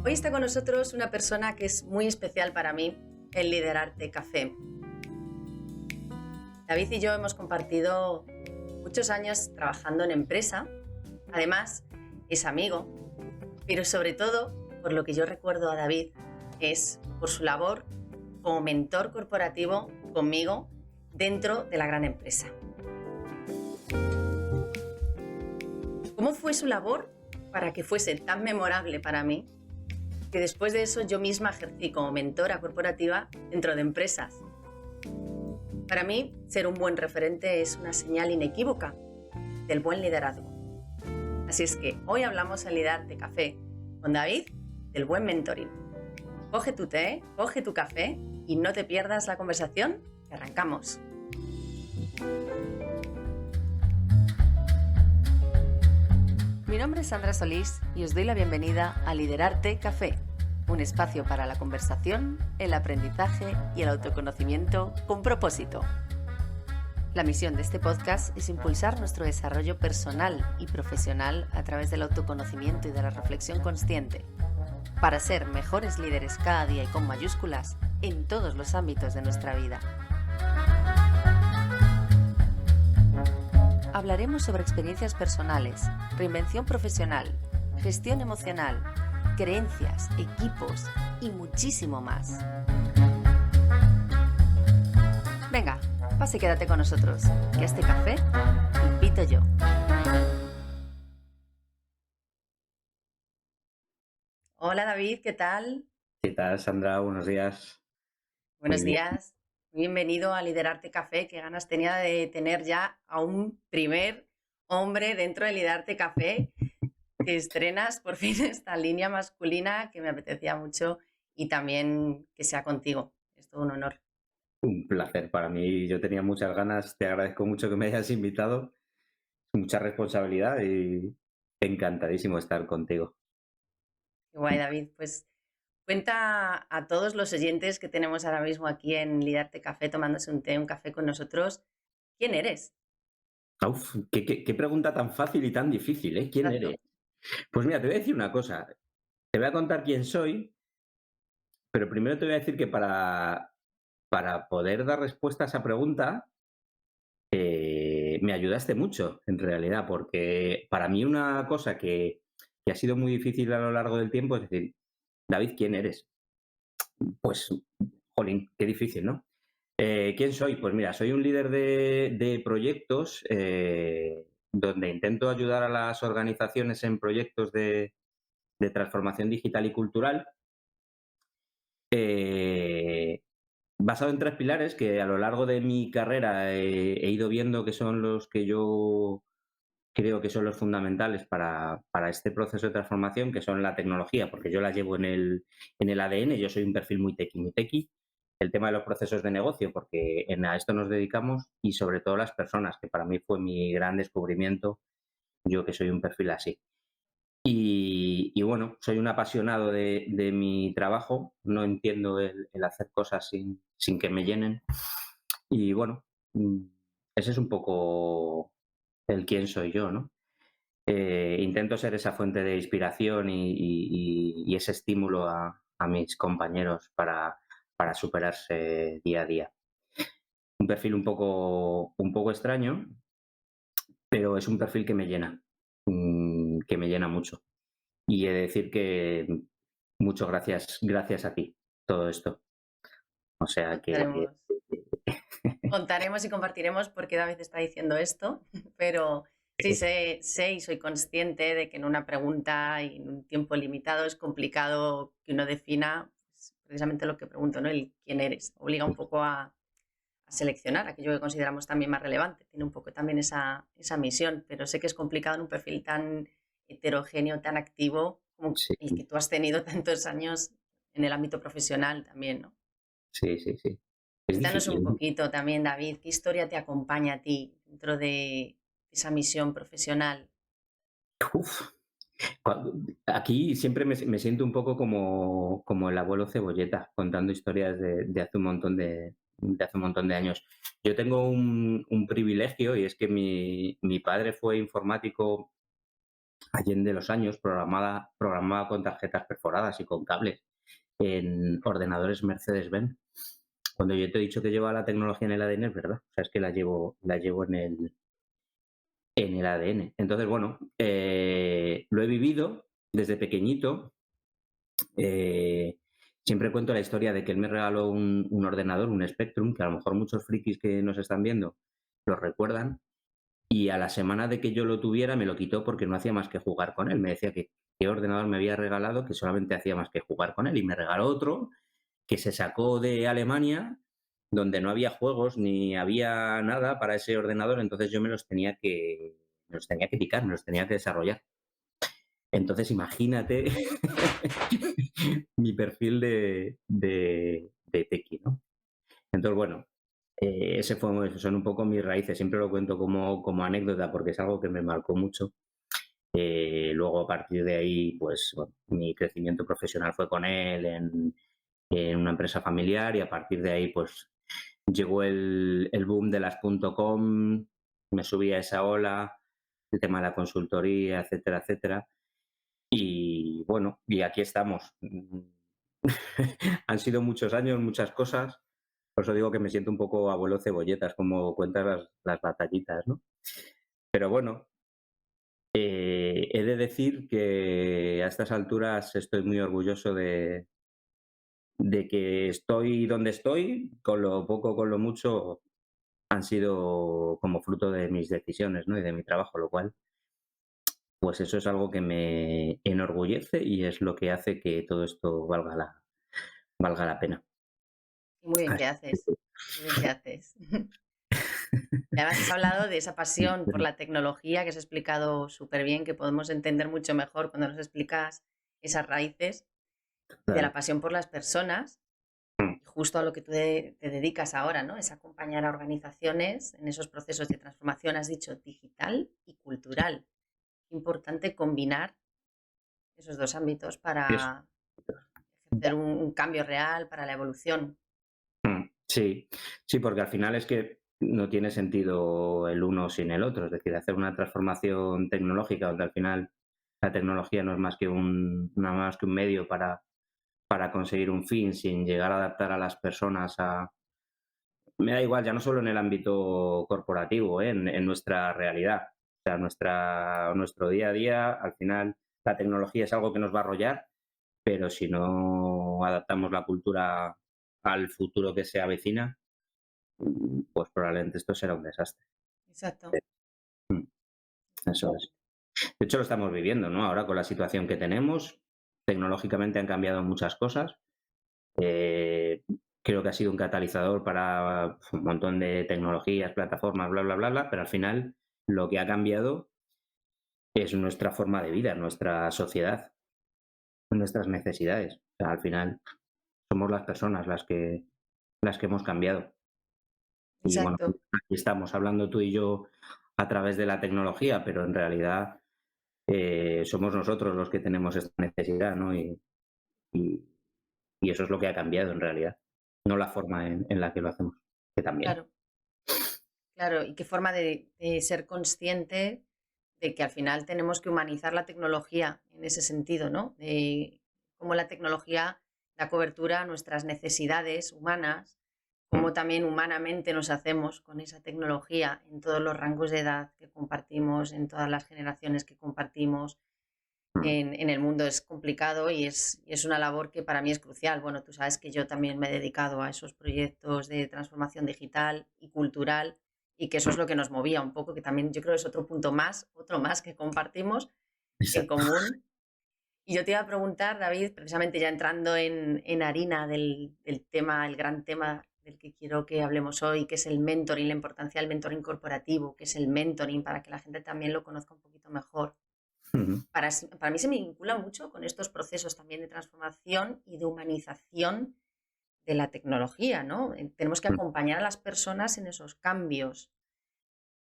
Hoy está con nosotros una persona que es muy especial para mí en Liderarte Café. David y yo hemos compartido muchos años trabajando en empresa. Además, es amigo, pero sobre todo, por lo que yo recuerdo a David, es por su labor como mentor corporativo conmigo dentro de la gran empresa. ¿Cómo fue su labor para que fuese tan memorable para mí? Que después de eso yo misma ejercí como mentora corporativa dentro de empresas. Para mí, ser un buen referente es una señal inequívoca del buen liderazgo. Así es que hoy hablamos en Liderarte Café con David del buen mentoring. Coge tu té, coge tu café y no te pierdas la conversación, que arrancamos. Mi nombre es Sandra Solís y os doy la bienvenida a Liderarte Café, un espacio para la conversación, el aprendizaje y el autoconocimiento con propósito. La misión de este podcast es impulsar nuestro desarrollo personal y profesional a través del autoconocimiento y de la reflexión consciente, para ser mejores líderes cada día y con mayúsculas en todos los ámbitos de nuestra vida. Hablaremos sobre experiencias personales, reinvención profesional, gestión emocional, creencias, equipos y muchísimo más. Venga, pase y quédate con nosotros, que a este café invito yo. Hola David, ¿qué tal? ¿Qué tal, Sandra? Buenos días. Muy Buenos bien. días. Bienvenido a Liderarte Café. Qué ganas tenía de tener ya a un primer hombre dentro de Liderarte Café, que estrenas por fin esta línea masculina que me apetecía mucho y también que sea contigo. Es todo un honor. Un placer para mí. Yo tenía muchas ganas. Te agradezco mucho que me hayas invitado. Mucha responsabilidad y encantadísimo estar contigo. Qué guay, David. Pues cuenta a todos los oyentes que tenemos ahora mismo aquí en Liderarte Café tomándose un té, un café con nosotros, ¿quién eres? Uf, qué pregunta tan fácil y tan difícil, ¿eh? ¿Quién eres? Exacto. Pues mira, te voy a decir una cosa. Te voy a contar quién soy, pero primero te voy a decir que para poder dar respuesta a esa pregunta, me ayudaste mucho, en realidad, porque para mí una cosa que ha sido muy difícil a lo largo del tiempo es decir, David, ¿quién eres? Pues, jolín, qué difícil, ¿no? ¿Quién soy? Pues mira, soy un líder de proyectos donde intento ayudar a las organizaciones en proyectos de transformación digital y cultural, eh, basado en tres pilares que a lo largo de mi carrera he ido viendo que son los que yo creo que son los fundamentales para este proceso de transformación, que son la tecnología, porque yo la llevo en el ADN, yo soy un perfil muy tequi, muy tequi. El tema de los procesos de negocio, porque a esto nos dedicamos, y sobre todo las personas, que para mí fue mi gran descubrimiento, yo que soy un perfil así. Y bueno, soy un apasionado de mi trabajo, no entiendo el hacer cosas sin que me llenen. Y bueno, ese es un poco el quién soy yo, ¿no? Intento ser esa fuente de inspiración y ese estímulo a mis compañeros para superarse día a día. Un perfil un poco extraño, pero es un perfil que me llena mucho. Y he de decir que muchas gracias a ti, todo esto. O sea que Contaremos, contaremos y compartiremos por qué David está diciendo esto, pero sí sé y soy consciente de que en una pregunta y en un tiempo limitado es complicado que uno defina pues, precisamente lo que pregunto, ¿no? El quién eres. Obliga un poco a seleccionar aquello que consideramos también más relevante. Tiene un poco también esa misión, pero sé que es complicado en un perfil tan heterogéneo, tan activo como sí, el que tú has tenido tantos años en el ámbito profesional también, ¿no? sí, sí, sí. Es Cuéntanos un difícil. poquito también, David, ¿qué historia te acompaña a ti dentro de esa misión profesional? Uf, aquí siempre me siento un poco como el abuelo Cebolleta, contando historias de hace un montón de hace un montón de años. Yo tengo un privilegio y es que mi padre fue informático allende los años, programaba con tarjetas perforadas y con cables en ordenadores Mercedes-Benz. Cuando yo te he dicho que lleva la tecnología en el ADN, es verdad. O sea, es que la llevo en el ADN. Entonces, bueno, lo he vivido desde pequeñito. Siempre cuento la historia de que él me regaló un ordenador, un Spectrum, que a lo mejor muchos frikis que nos están viendo lo recuerdan, y a la semana de que yo lo tuviera me lo quitó porque no hacía más que jugar con él. Me decía que qué ordenador me había regalado que solamente hacía más que jugar con él, y me regaló otro que se sacó de Alemania, donde no había juegos ni había nada para ese ordenador, entonces yo me los tenía que picar, me los tenía que desarrollar. Entonces imagínate mi perfil de tequi, ¿no? Entonces, bueno, son un poco mis raíces. Siempre lo cuento como anécdota porque es algo que me marcó mucho. Luego, a partir de ahí, pues bueno, mi crecimiento profesional fue con él en una empresa familiar, y a partir de ahí, pues llegó el boom de las .com, me subí a esa ola, el tema de la consultoría, etcétera, etcétera. Y bueno, y aquí estamos. Han sido muchos años, muchas cosas. Por eso digo que me siento un poco abuelo cebolletas, como cuentas las batallitas, ¿no? Pero bueno, he de decir que a estas alturas estoy muy orgulloso de que estoy donde estoy, con lo poco, con lo mucho, han sido como fruto de mis decisiones, ¿no? Y de mi trabajo, lo cual, pues eso es algo que me enorgullece y es lo que hace que todo esto valga la pena. Y muy bien que Así haces, que, muy bien que haces. Y además has hablado de esa pasión por la tecnología que has explicado súper bien, que podemos entender mucho mejor cuando nos explicas esas raíces, y de la total. pasión por las personas, y justo a lo que tú te dedicas ahora, ¿no? Es acompañar a organizaciones en esos procesos de transformación, has dicho, digital y cultural. Importante combinar esos dos ámbitos Eso. para ejercer un cambio real, para la evolución. Sí, sí, porque al final es que no tiene sentido el uno sin el otro. Es decir, hacer una transformación tecnológica donde al final la tecnología no es más que nada más que un medio para conseguir un fin, sin llegar a adaptar a las personas a... Me da igual, ya no solo en el ámbito corporativo, en nuestra realidad. O sea, nuestro día a día, al final, la tecnología es algo que nos va a arrollar, pero si no adaptamos la cultura al futuro que se avecina, pues probablemente esto será un desastre. Exacto. Mm, Eso es. De hecho, lo estamos viviendo, ¿no? Ahora con la situación que tenemos, tecnológicamente han cambiado muchas cosas. Eh, Creo que ha sido un catalizador para un montón de tecnologías, plataformas, bla, bla, bla, bla, pero al final lo que ha cambiado es nuestra forma de vida, nuestra sociedad, nuestras necesidades. O sea, al final somos las personas las que hemos cambiado. Y bueno, Exacto. aquí estamos hablando tú y yo a través de la tecnología, pero en realidad somos nosotros los que tenemos esta necesidad, ¿no? Y- y eso es lo que ha cambiado en realidad, no la forma en la que lo hacemos, que también. Claro, claro. Y qué forma de ser consciente de que al final tenemos que humanizar la tecnología en ese sentido, ¿no? De cómo la tecnología da cobertura a nuestras necesidades humanas, Mm, cómo también humanamente nos hacemos con esa tecnología en todos los rangos de edad que compartimos, en todas las generaciones que compartimos. mm, En el mundo es complicado y es una labor que para mí es crucial. Bueno, tú sabes que yo también me he dedicado a esos proyectos de transformación digital y cultural, y que eso es mm. lo que nos movía un poco, que también yo creo que es otro punto más, otro más que compartimos en Exacto. común. Y yo te iba a preguntar, David, precisamente ya entrando en harina del tema, el gran tema del que quiero que hablemos hoy, que es el mentoring, la importancia del mentoring corporativo, que es el mentoring, para que la gente también lo conozca un poquito mejor. Ujú, Para mí se me vincula mucho con estos procesos también de transformación y de humanización de la tecnología, ¿no? Tenemos que mm, acompañar a las personas en esos cambios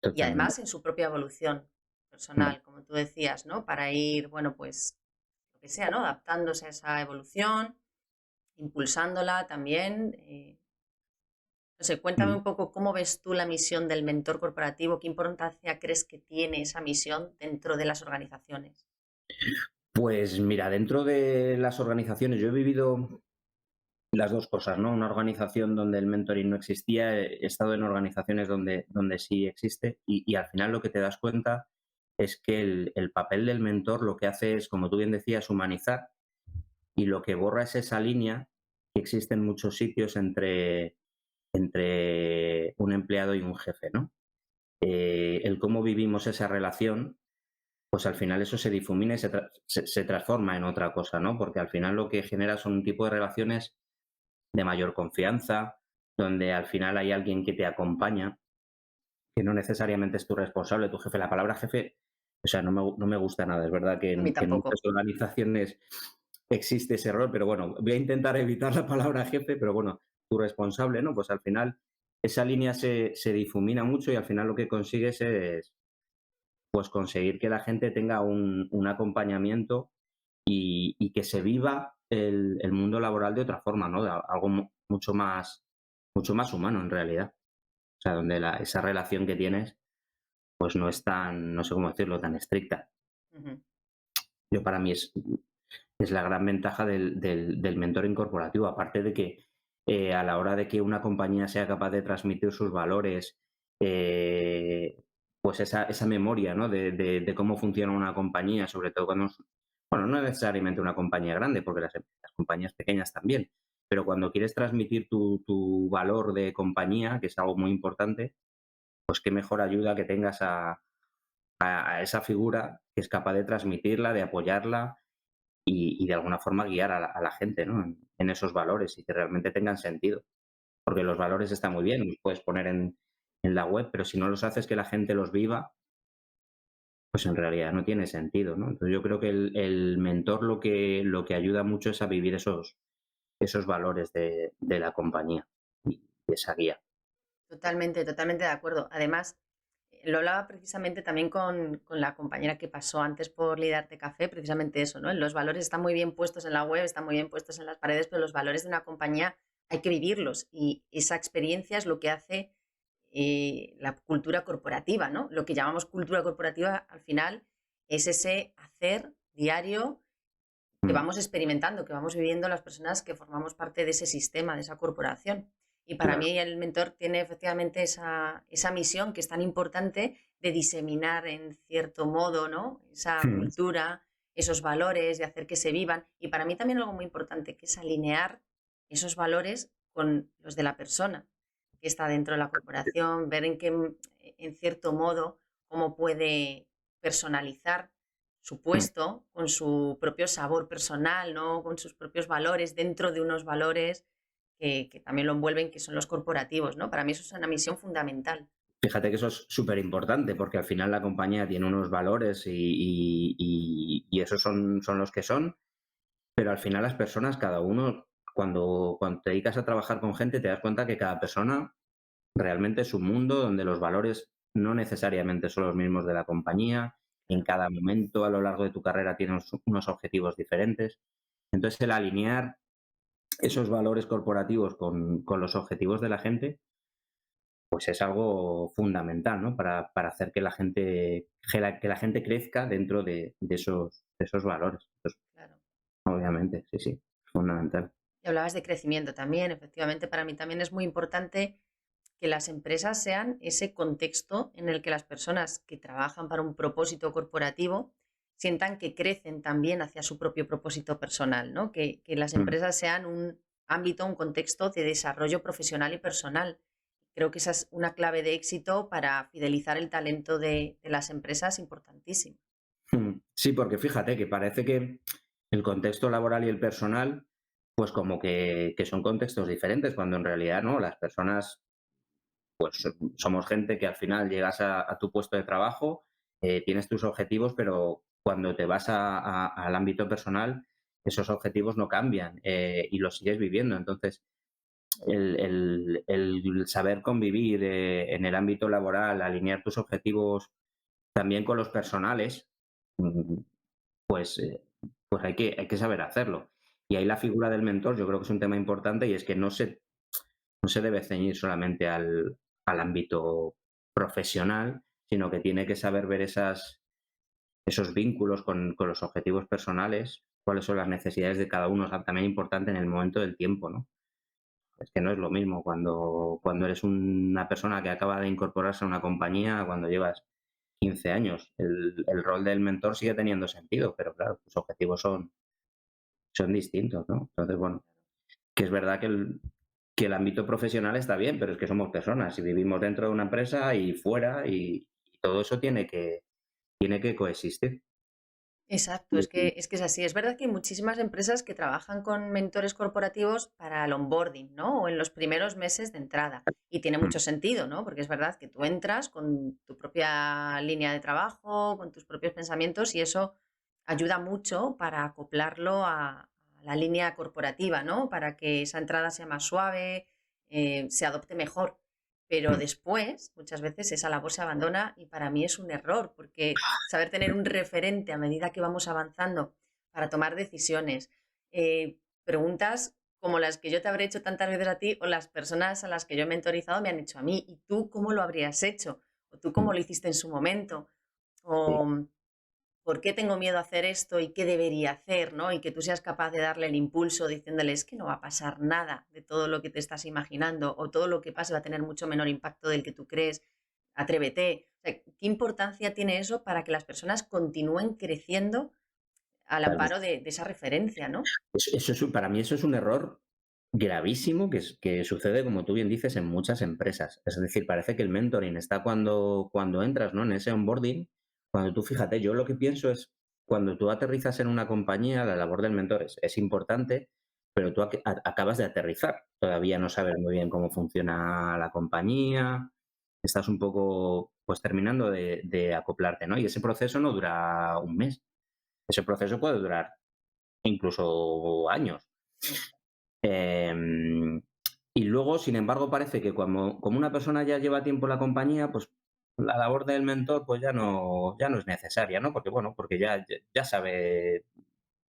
y Totalmente. además en su propia evolución Mm, personal, como tú decías, ¿no? Para ir, bueno, pues lo que sea, ¿no? Adaptándose a esa evolución, impulsándola también. No sé, cuéntame un poco cómo ves tú la misión del mentor corporativo, qué importancia crees que tiene esa misión dentro de las organizaciones. Pues mira, dentro de las organizaciones yo he vivido las dos cosas, ¿no? Una organización donde el mentoring no existía, he estado en organizaciones donde sí existe y al final lo que te das cuenta es que el papel del mentor lo que hace es, como tú bien decías, humanizar y lo que borra es esa línea que existe en muchos sitios entre un empleado y un jefe, ¿no? El cómo vivimos esa relación, pues al final eso se difumina y se transforma en otra cosa, ¿no? Porque al final lo que genera son un tipo de relaciones de mayor confianza, donde al final hay alguien que te acompaña, que no necesariamente es tu responsable, tu jefe. La palabra jefe, o sea, no me gusta nada. Es verdad que A mí en tampoco. muchas organizaciones existe ese error, pero bueno, voy a intentar evitar la palabra jefe, pero bueno, tu responsable, ¿no? Pues al final esa línea se difumina mucho y al final lo que consigues es pues conseguir que la gente tenga un acompañamiento y que se viva el mundo laboral de otra forma, ¿no? De algo mucho más humano en realidad. O sea, donde esa relación que tienes, pues no es tan, no sé cómo decirlo, tan estricta. Ujú. Yo para mí es la gran ventaja del mentoring corporativo, aparte de que a la hora de que una compañía sea capaz de transmitir sus valores, pues esa memoria, ¿no? De cómo funciona una compañía, sobre todo cuando, bueno, no necesariamente una compañía grande, porque las compañías pequeñas también, pero cuando quieres transmitir tu valor de compañía, que es algo muy importante, pues qué mejor ayuda que tengas a esa figura que es capaz de transmitirla, de apoyarla y de alguna forma guiar a la gente, ¿no? En esos valores y que realmente tengan sentido. Porque los valores están muy bien, los puedes poner en la web, pero si no los haces que la gente los viva, pues en realidad no tiene sentido, ¿no? Entonces yo creo que el mentor lo que ayuda mucho es a vivir esos valores de la compañía y esa guía. Totalmente, totalmente de acuerdo. Además, lo hablaba precisamente también con la compañera que pasó antes por Lidarte Café, precisamente eso, ¿no? Los valores están muy bien puestos en la web, están muy bien puestos en las paredes, pero los valores de una compañía hay que vivirlos y esa experiencia es lo que hace la cultura corporativa, ¿no? Lo que llamamos cultura corporativa al final es ese hacer diario que Mm, vamos experimentando, que vamos viviendo las personas que formamos parte de ese sistema, de esa corporación. Y para claro. mí el mentor tiene efectivamente esa misión que es tan importante de diseminar en cierto modo, ¿no? Esa Mm, cultura, esos valores, de hacer que se vivan. Y para mí también algo muy importante, que es alinear esos valores con los de la persona que está dentro de la corporación, ver en qué, en cierto modo, cómo puede personalizar su mm. puesto, con su propio sabor personal, ¿no? Con sus propios valores, dentro de unos valores que también lo envuelven, que son los corporativos, ¿no? Para mí eso es una misión fundamental. Fíjate que eso es súper importante porque al final la compañía tiene unos valores y esos son los que son. Pero al final las personas, cada uno, cuando te dedicas a trabajar con gente, te das cuenta que cada persona realmente es un mundo donde los valores no necesariamente son los mismos de la compañía. En Claro. cada momento a lo largo de tu carrera tienes unos objetivos diferentes. Entonces, el alinear esos valores corporativos con los objetivos de la gente, pues es algo fundamental, ¿no? Para hacer que la gente crezca dentro de esos valores. Pues, Claro. obviamente, sí, sí, fundamental. Y hablabas de crecimiento también, efectivamente, para mí también es muy importante que las empresas sean ese contexto en el que las personas que trabajan para un propósito corporativo sientan que crecen también hacia su propio propósito personal, ¿no? Que las Mm. empresas sean un ámbito, un contexto de desarrollo profesional y personal. Creo que esa es una clave de éxito para fidelizar el talento de las empresas importantísimo. Sí, porque fíjate que parece que el contexto laboral y el personal, pues como que son contextos diferentes, cuando en realidad no, las personas, pues somos gente que al final llegas a tu puesto de trabajo, tienes tus objetivos, pero cuando te vas al ámbito personal, esos objetivos no cambian y los sigues viviendo. Entonces, el saber convivir en el ámbito laboral, alinear tus objetivos también con los personales, mm, pues, pues hay que saber hacerlo. Y ahí la figura del mentor yo creo que es un tema importante y es que no se debe ceñir solamente al ámbito profesional, sino que tiene que saber ver esos vínculos con los objetivos personales, cuáles son las necesidades de cada uno, es también importante en el momento del tiempo, ¿no? Es que no es lo mismo cuando eres una persona que acaba de incorporarse a una compañía, cuando llevas 15 años. El rol del mentor sigue teniendo sentido, pero claro, tus objetivos son distintos, ¿no? Entonces, bueno, que es verdad que el ámbito profesional está bien, pero es que somos personas y vivimos dentro de una empresa y fuera y todo eso tiene que coexistir. Exacto, es que es así. Es verdad que hay muchísimas empresas que trabajan con mentores corporativos para el onboarding, ¿no? O en los primeros meses de entrada. Y tiene Mm, mucho sentido, ¿no? Porque es verdad que tú entras con tu propia línea de trabajo, con tus propios pensamientos y eso ayuda mucho para acoplarlo a la línea corporativa, ¿no? Para que esa entrada sea más suave, se adopte mejor. Pero mm. después, muchas veces, esa labor se abandona y para mí es un error, porque saber tener un referente a medida que vamos avanzando para tomar decisiones, preguntas como las que yo te habré hecho tantas veces a ti o las personas a las que yo he mentorizado me han hecho a mí. ¿Y tú cómo lo habrías hecho? ¿O tú cómo Mm, lo hiciste en su momento? sí, ¿O por qué tengo miedo a hacer esto y qué debería hacer, ¿no? Y que tú seas capaz de darle el impulso diciéndole, es que no va a pasar nada de todo lo que te estás imaginando o todo lo que pase va a tener mucho menor impacto del que tú crees. Atrévete. O sea, ¿qué importancia tiene eso para que las personas continúen creciendo al totalmente. amparo de esa referencia, ¿no? Para mí eso es un error gravísimo que sucede, como tú bien dices, en muchas empresas. Es decir, parece que el mentoring está cuando entras, ¿no? En ese onboarding, cuando tú fíjate, yo lo que pienso es, cuando tú aterrizas en una compañía, la labor del mentor es importante, pero tú acabas de aterrizar. Todavía no sabes muy bien cómo funciona la compañía, estás un poco, pues, terminando de acoplarte, ¿no? Y ese proceso no dura un mes, ese proceso puede durar incluso años. Sí, Em, y luego, sin embargo, parece que como una persona ya lleva tiempo en la compañía, pues la labor del mentor pues ya no es necesaria, ¿no? Porque bueno, porque ya sabe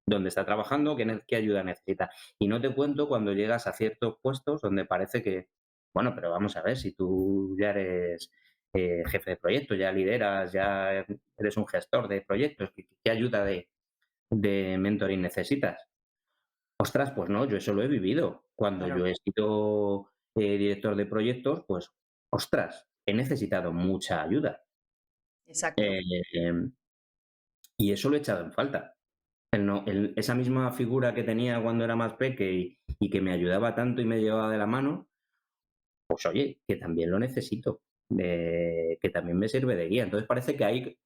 dónde está trabajando, qué ayuda necesita. Y no te cuento cuando llegas a ciertos puestos donde parece que, bueno, pero vamos a ver, si tú ya eres jefe de proyecto, ya lideras, ya eres un gestor de proyectos, ¿qué ayuda de mentoring necesitas? Ostras, pues no, yo eso lo he vivido. Cuando yo claro, he sido, director de proyectos, pues, ostras, he necesitado mucha ayuda. exacto. Em, y eso lo he echado en falta. Esa misma figura que tenía cuando era más peque y que me ayudaba tanto y me llevaba de la mano, pues oye, que también lo necesito, que también me sirve de guía. Entonces parece que hay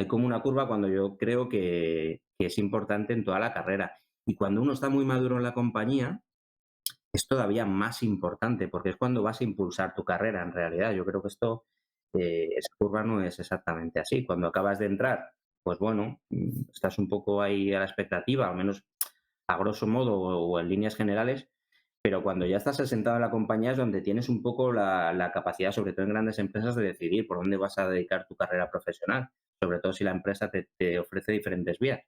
como una curva cuando yo creo que es importante en toda la carrera. Y cuando uno está muy maduro en la compañía, es todavía más importante, porque es cuando vas a impulsar tu carrera en realidad. Yo creo que esa curva no es exactamente así. Cuando acabas de entrar, pues bueno, estás un poco ahí a la expectativa, al menos a grosso modo o en líneas generales, pero cuando ya estás asentado en la compañía es donde tienes un poco la capacidad, sobre todo en grandes empresas, de decidir por dónde vas a dedicar tu carrera profesional, sobre todo si la empresa te ofrece diferentes vías.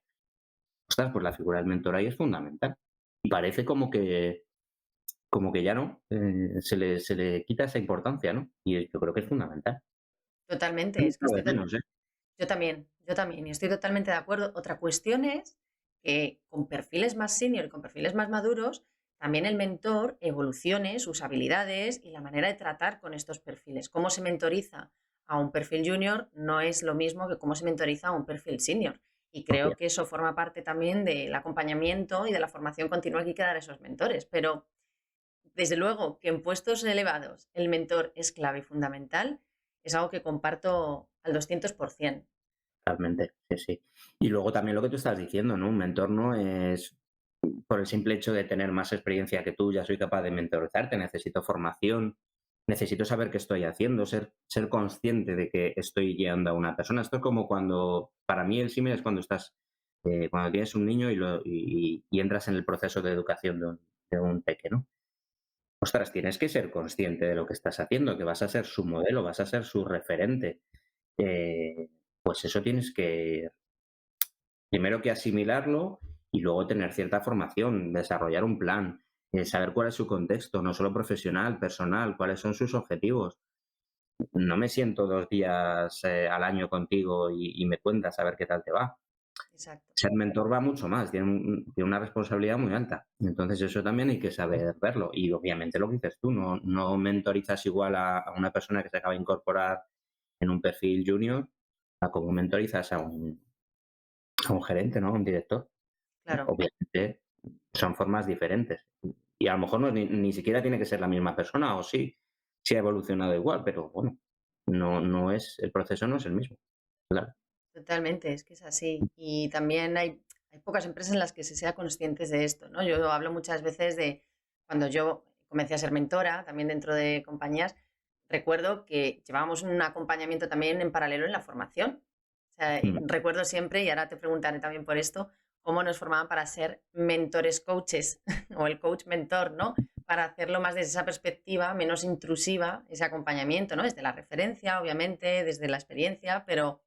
Ostras, pues la figura del mentor ahí es fundamental. Y parece como que ya no, se le quita esa importancia, ¿no? Y yo creo que es fundamental. Totalmente. Yo Es que echo de menos, ¿eh? yo también, y estoy totalmente de acuerdo. Otra cuestión es que con perfiles más senior y con perfiles más maduros, también el mentor evolucione sus habilidades y la manera de tratar con estos perfiles. Cómo se mentoriza a un perfil junior no es lo mismo que cómo se mentoriza a un perfil senior. Y creo Obvia. que eso forma parte también del acompañamiento y de la formación continua que hay que dar a esos mentores. Pero desde luego que en puestos elevados el mentor es clave y fundamental, es algo que comparto al 200%. Totalmente, sí, sí. Y luego también lo que tú estás diciendo, ¿no? Un mentor no es por el simple hecho de tener más experiencia que tú, ya soy capaz de mentorizarte, necesito formación, necesito saber qué estoy haciendo, ser consciente de que estoy guiando a una persona. Esto es como para mí el símil es cuando tienes un niño y entras en el proceso de educación de un peque, ¿no? Ostras, tienes que ser consciente de lo que estás haciendo, que vas a ser su modelo, vas a ser su referente. Pues eso tienes que, primero que asimilarlo y luego tener cierta formación, desarrollar un plan. saber cuál es su contexto, no solo profesional, personal, cuáles son sus objetivos. No me siento 2 días al año contigo y me cuentas a ver qué tal te va. Exacto. Ser mentor va mucho más, tiene una responsabilidad muy alta. Entonces eso también hay que saber verlo. Y obviamente lo que dices tú, no mentorizas igual a una persona que se acaba de incorporar en un perfil junior a como mentorizas a un gerente, ¿no? A un director. Claro. Obviamente son formas diferentes. Y a lo mejor ni siquiera tiene que ser la misma persona, o sí ha evolucionado igual, pero bueno, el proceso no es el mismo. Claro. Totalmente, es que es así. Y también hay pocas empresas en las que se sea conscientes de esto, ¿no? Yo hablo muchas veces de cuando yo comencé a ser mentora, también dentro de compañías, recuerdo que llevábamos un acompañamiento también en paralelo en la formación. O sea, Mm, recuerdo siempre, y ahora te preguntaré también por esto, cómo nos formaban para ser mentores coaches o el coach mentor, ¿no? Para hacerlo más desde esa perspectiva, menos intrusiva, ese acompañamiento, ¿no? Desde la referencia, obviamente, desde la experiencia, pero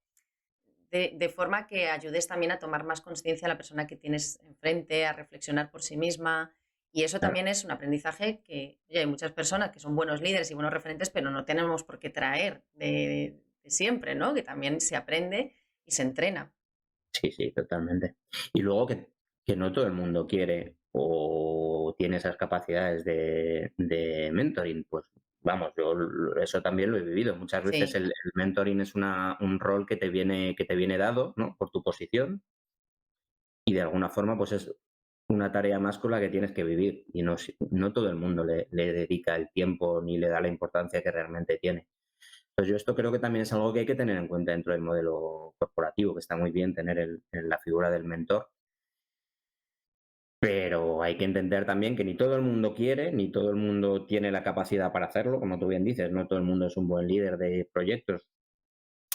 de forma que ayudes también a tomar más conciencia a la persona que tienes enfrente, a reflexionar por sí misma. Y eso claro. también es un aprendizaje que, oye, hay muchas personas que son buenos líderes y buenos referentes, pero no tenemos por qué traer de siempre, ¿no? Que también se aprende y se entrena. Sí, sí, totalmente. Y luego que no todo el mundo quiere o tiene esas capacidades de mentoring, pues vamos, eso también lo he vivido. Muchas veces Sí, el mentoring es un rol que te viene dado, ¿no? Por tu posición y de alguna forma pues es una tarea más con la que tienes que vivir y no todo el mundo le dedica el tiempo ni le da la importancia que realmente tiene. Pues yo esto creo que también es algo que hay que tener en cuenta dentro del modelo corporativo, que está muy bien tener la figura del mentor, pero hay que entender también que ni todo el mundo quiere, ni todo el mundo tiene la capacidad para hacerlo, como tú bien dices, no todo el mundo es un buen líder de proyectos.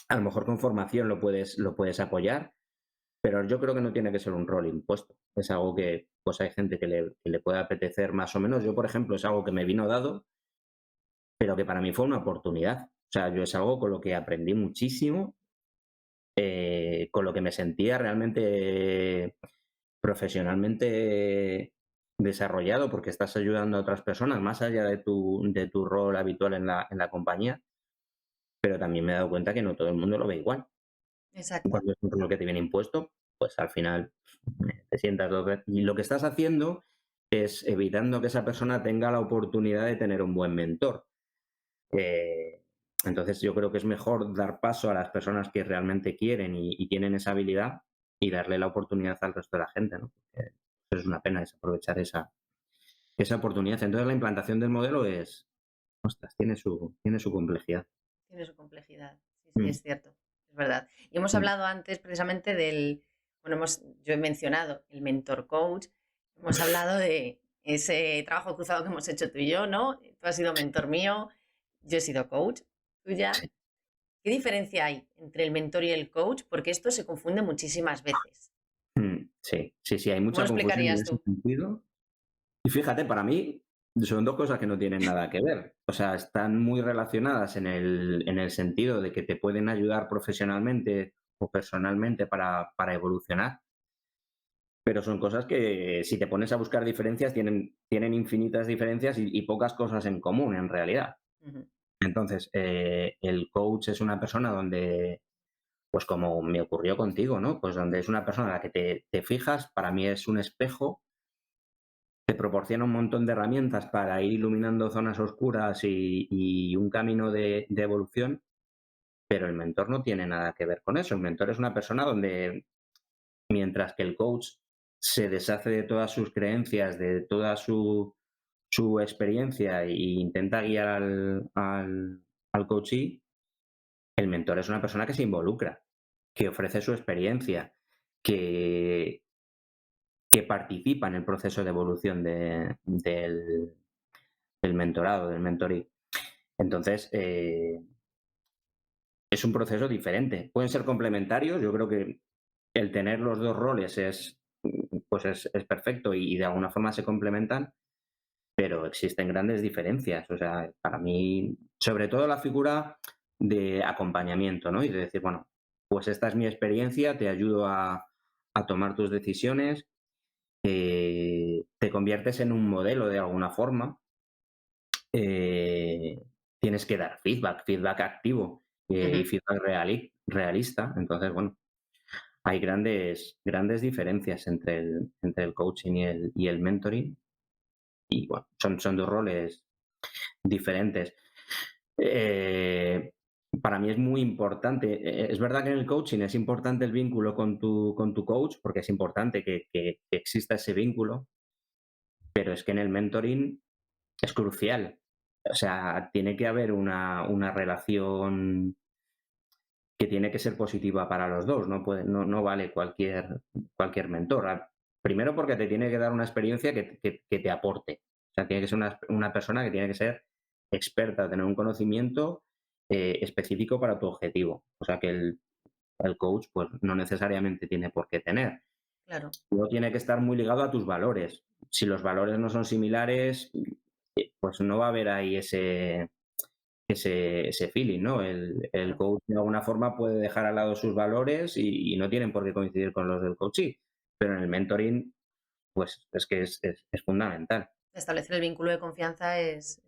A lo mejor con formación lo puedes apoyar, pero yo creo que no tiene que ser un rol impuesto. Es algo que pues hay gente que le puede apetecer más o menos. Yo, por ejemplo, es algo que me vino dado, pero que para mí fue una oportunidad. O sea, yo es algo con lo que aprendí muchísimo, con lo que me sentía realmente profesionalmente desarrollado, porque estás ayudando a otras personas más allá de tu rol habitual en la compañía, pero también me he dado cuenta que no todo el mundo lo ve igual. exacto. Cuando es un rol que te viene impuesto, pues al final te sientas dos veces. Y lo que estás haciendo es evitando que esa persona tenga la oportunidad de tener un buen mentor. Eh, entonces yo creo que es mejor dar paso a las personas que realmente quieren y tienen esa habilidad y darle la oportunidad al resto de la gente, ¿no? Porque es una pena desaprovechar esa oportunidad. Entonces la implantación del modelo ostras, tiene su complejidad. Tiene su complejidad. Sí, sí, Mm, es cierto. Es verdad. Y hemos mm, hablado antes precisamente bueno, yo he mencionado el mentor coach, hemos hablado de ese trabajo cruzado que hemos hecho tú y yo, ¿no? Tú has sido mentor mío, yo he sido coach tuya. sí, ¿Qué diferencia hay entre el mentor y el coach? Porque esto se confunde muchísimas veces. sí, sí, sí, hay ¿Cómo lo mucha confusión en explicarías ese tú? sentido. Y fíjate, para mí son dos cosas que no tienen nada que ver. O sea, están muy relacionadas en el sentido de que te pueden ayudar profesionalmente o personalmente para evolucionar, pero son cosas que si te pones a buscar diferencias tienen infinitas diferencias y pocas cosas en común en realidad. Ujú. Entonces, el coach es una persona donde, pues como me ocurrió contigo, ¿no? Pues donde es una persona a la que te fijas, para mí es un espejo, te proporciona un montón de herramientas para ir iluminando zonas oscuras y un camino de evolución, pero el mentor no tiene nada que ver con eso. El mentor es una persona donde, mientras que el coach se deshace de todas sus creencias, de toda su experiencia e intenta guiar al coachee, el mentor es una persona que se involucra, que ofrece su experiencia, que, que participa en el proceso de evolución del mentorado, del mentoring. Entonces, es un proceso diferente. Pueden ser complementarios. Yo creo que el tener los dos roles pues es perfecto y de alguna forma se complementan, pero existen grandes diferencias. O sea, para mí, sobre todo la figura de acompañamiento, ¿no? Y de decir, bueno, pues esta es mi experiencia, te ayudo a tomar tus decisiones te conviertes en un modelo de alguna forma, tienes que dar feedback activo y Ujú. feedback realista. Entonces, bueno, hay grandes diferencias entre el coaching y el mentoring. Y bueno, son dos roles diferentes. Eh, para mí es muy importante. Es verdad que en el coaching es importante el vínculo con tu coach, porque es importante que exista ese vínculo, pero es que en el mentoring es crucial. O sea, tiene que haber una relación que tiene que ser positiva para los dos. No vale cualquier mentor. Primero porque te tiene que dar una experiencia que te aporte. O sea, tiene que ser una persona que tiene que ser experta, tener un conocimiento específico para tu objetivo. O sea, que el coach pues no necesariamente tiene por qué tener. Claro. Luego tiene que estar muy ligado a tus valores. Si los valores no son similares, pues no va a haber ahí ese feeling, ¿no? El Claro. coach de alguna forma puede dejar al lado sus valores y no tienen por qué coincidir con los del coachee, pero en el mentoring, pues es que es fundamental, Establecer el vínculo de confianza es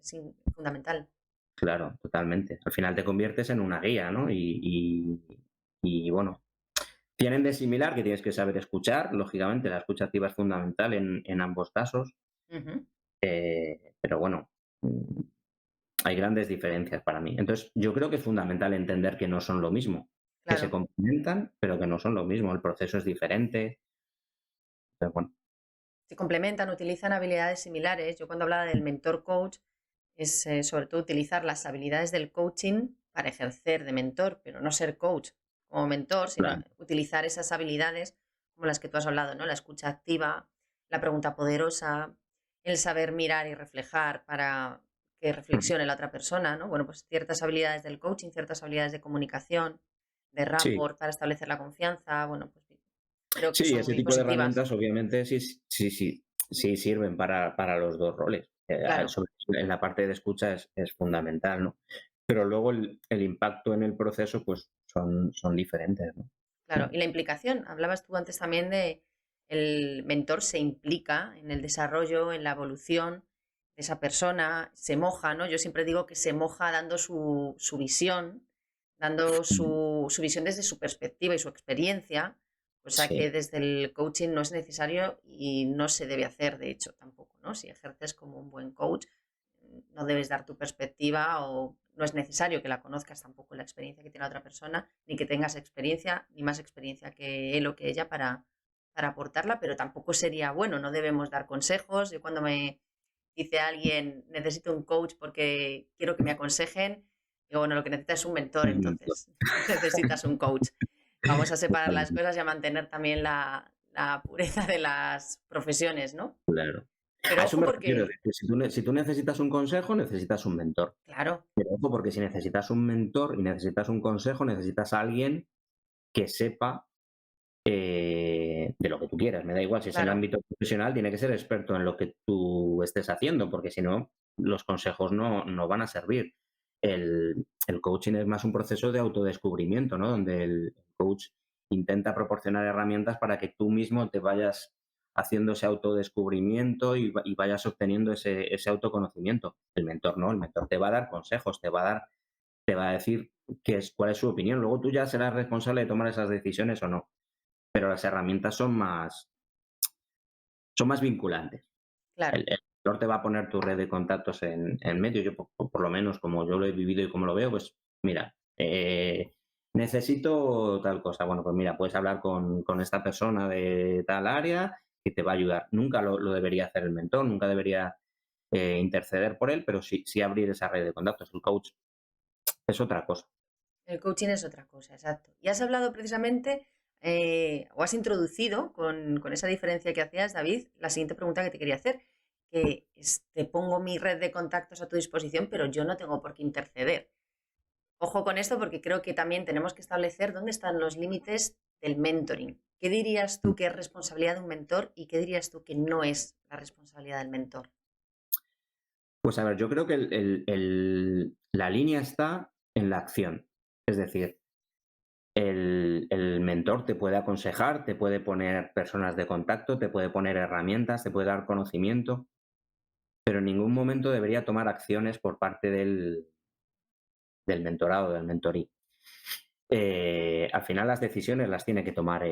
fundamental. claro, totalmente. Al final te conviertes en una guía, ¿no? Y bueno, tienen de similar que tienes que saber escuchar, lógicamente la escucha activa es fundamental en ambos casos, Ujú. pero bueno, hay grandes diferencias para mí. Entonces, yo creo que es fundamental entender que no son lo mismo, que se Claro. complementan, pero que no son lo mismo. El proceso es diferente. Entonces, bueno, Se complementan, utilizan habilidades similares. Yo cuando hablaba del mentor coach es sobre todo utilizar las habilidades del coaching para ejercer de mentor, pero no ser coach como mentor, sino claro. utilizar esas habilidades como las que tú has hablado, ¿no? La escucha activa, la pregunta poderosa, el saber mirar y reflejar para que Ujú. reflexione la otra persona, ¿no? Bueno, pues ciertas habilidades del coaching, ciertas habilidades de comunicación, de Sí, rapport para establecer la confianza, bueno, pues creo que sí, son ese muy tipo de positivas. herramientas obviamente sí sirven para los dos roles. Claro. En la parte de escucha es fundamental, ¿no? Pero luego el impacto en el proceso, pues son diferentes, ¿no? Claro, y la implicación, hablabas tú antes también de el mentor se implica en el desarrollo, en la evolución de esa persona, se moja, ¿no? Yo siempre digo que se moja dando su visión, dando Mm, su visión desde su perspectiva y su experiencia, cosa que sí, desde el coaching no es necesario y no se debe hacer, de hecho, tampoco, ¿no? Si ejerces como un buen coach, no debes dar tu perspectiva o no es necesario que la conozcas tampoco la experiencia que tiene la otra persona, ni que tengas experiencia, ni más experiencia que él o que ella para aportarla, pero tampoco sería bueno, no debemos dar consejos. Yo cuando me dice alguien, necesito un coach porque quiero que me aconsejen, digo, bueno, lo que necesitas es un mentor, un montón. entonces no necesitas un coach. Vamos a separar las Totalmente, cosas y a mantener también la pureza de las profesiones, ¿no? claro. Pero A eso ojo me refiero, porque, de que si tú necesitas un consejo, necesitas un mentor. claro, Pero ojo, porque si necesitas un mentor y necesitas un consejo, necesitas a alguien que sepa de lo que tú quieras. Me da igual, si es en el claro. ámbito profesional, tiene que ser experto en lo que tú estés haciendo, porque si no, los consejos no van a servir. El coaching es más un proceso de autodescubrimiento, ¿no? Donde el coach intenta proporcionar herramientas para que tú mismo te vayas haciendo ese autodescubrimiento y vayas obteniendo ese autoconocimiento. El mentor no, el mentor te va a dar consejos, te va a decir cuál es su opinión. Luego tú ya serás responsable de tomar esas decisiones o no, pero las herramientas son más vinculantes. El, Claro, el mentor te va a poner tu red de contactos en medio. Yo, por lo menos, como yo lo he vivido y como lo veo, pues mira, necesito tal cosa. Bueno, pues mira, puedes hablar con esta persona de tal área que te va a ayudar. Nunca lo debería hacer el mentor, nunca debería interceder por él, pero sí abrir esa red de contactos. El coach es otra cosa. el coaching es otra cosa, exacto. Y has hablado precisamente, o has introducido con esa diferencia que hacías, David, la siguiente pregunta que te quería hacer, que es, te pongo mi red de contactos a tu disposición, pero yo no tengo por qué interceder. Ojo con esto porque creo que también tenemos que establecer dónde están los límites del mentoring. ¿Qué dirías tú que es responsabilidad de un mentor y qué dirías tú que no es la responsabilidad del mentor? Pues a ver, yo creo que la línea está en la acción. Es decir, El mentor te puede aconsejar, te puede poner personas de contacto, te puede poner herramientas, te puede dar conocimiento, pero en ningún momento debería tomar acciones por parte del mentorado, del mentorí. Al final las decisiones las tiene que tomar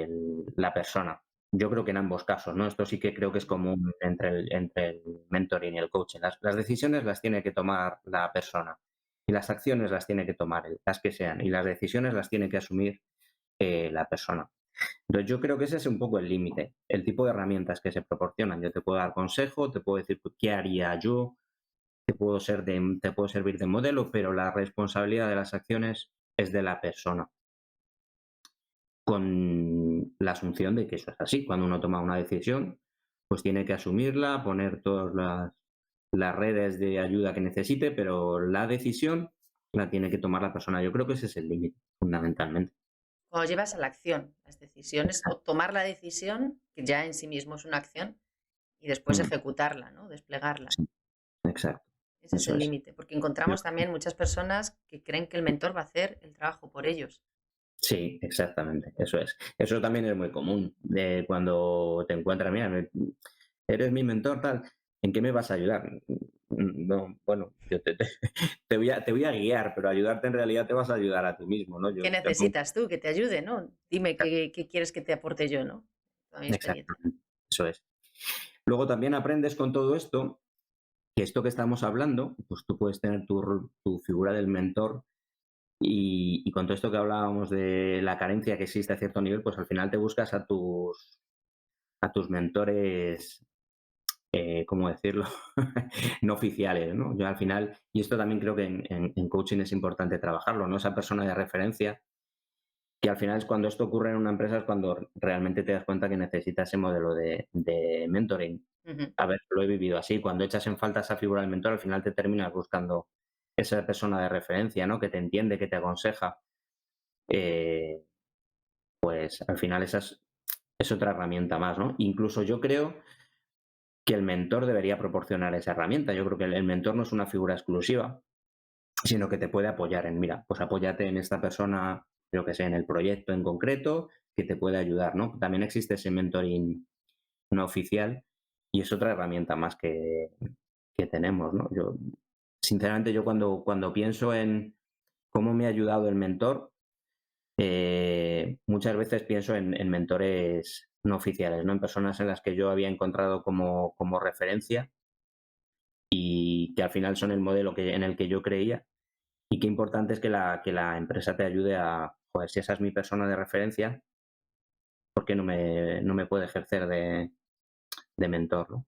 la persona. Yo creo que en ambos casos, ¿no? Esto sí que creo que es común entre el mentoring y el coaching. Las decisiones las tiene que tomar la persona y las acciones las tiene que tomar él, las que sean, y las decisiones las tiene que asumir la persona. Entonces yo creo que ese es un poco el límite, el tipo de herramientas que se proporcionan. Yo te puedo dar consejo, te puedo decir qué haría yo, te puedo servir de modelo, pero la responsabilidad de las acciones es de la persona, con la asunción de que eso es así. Cuando uno toma una decisión, pues tiene que asumirla, poner todas las redes de ayuda que necesite, pero la decisión la tiene que tomar la persona. Yo creo que ese es el límite, fundamentalmente. Cuando llevas a la acción las decisiones o tomar la decisión, que ya en sí mismo es una acción, y después Mm, ejecutarla, ¿no? Desplegarla. sí, exacto, Ese es eso el es. límite, porque Yo encontramos también muchas personas que creen que el mentor va a hacer el trabajo por ellos. Sí, exactamente, eso es. Eso también es muy común, de cuando te encuentras, mira, eres mi mentor, tal, ¿en qué me vas a ayudar? No, bueno, yo te voy a guiar, pero ayudarte en realidad te vas a ayudar a ti mismo, ¿no? ¿Qué necesitas tú que te ayude, no? Dime qué quieres que te aporte yo, ¿no? Toda mi experiencia. Exactamente, eso es. Luego también aprendes con todo esto, que esto que estamos hablando, pues tú puedes tener tu figura del mentor y con todo esto que hablábamos de la carencia que existe a cierto nivel, pues al final te buscas a tus mentores, ¿cómo decirlo? No oficiales, ¿no? Yo al final, y esto también creo que en coaching es importante trabajarlo, ¿no? Esa persona de referencia, que al final es cuando esto ocurre en una empresa, es cuando realmente te das cuenta que necesitas ese modelo de mentoring. Ujú. A ver, lo he vivido así. Cuando echas en falta esa figura del mentor, al final te terminas buscando esa persona de referencia, ¿no? Que te entiende, que te aconseja. Eh, pues al final esa es otra herramienta más, ¿no? Incluso yo creo que el mentor debería proporcionar esa herramienta. Yo creo que el mentor no es una figura exclusiva, sino que te puede apoyar en, mira, pues apóyate en esta persona, yo que sé, en el proyecto en concreto, que te puede ayudar, ¿no? También existe ese mentoring no oficial y es otra herramienta más que tenemos, ¿no? Sinceramente, yo cuando pienso en cómo me ha ayudado el mentor, muchas veces pienso en mentores no oficiales, ¿no? En personas en las que yo había encontrado como referencia y que al final son el modelo en el que yo creía. Y qué importante es que la empresa te ayude a, joder, si esa es mi persona de referencia, ¿por qué no me puede ejercer de mentor, ¿no?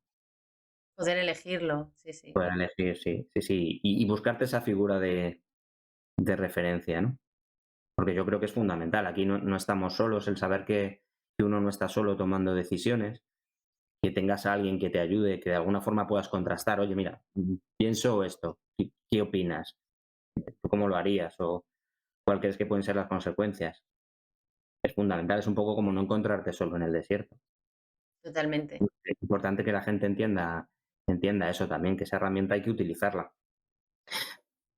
Poder elegirlo, sí, sí. Poder elegir, sí, sí, sí. Y buscarte esa figura de referencia, ¿no? Porque yo creo que es fundamental. Aquí no estamos solos, el saber que uno no está solo tomando decisiones, que tengas a alguien que te ayude, que de alguna forma puedas contrastar, oye, mira, pienso esto, ¿qué opinas? ¿Tú cómo lo harías? ¿O cuál crees que pueden ser las consecuencias? Es fundamental, es un poco como no encontrarte solo en el desierto. Totalmente. Es importante que la gente entienda eso también, que esa herramienta hay que utilizarla.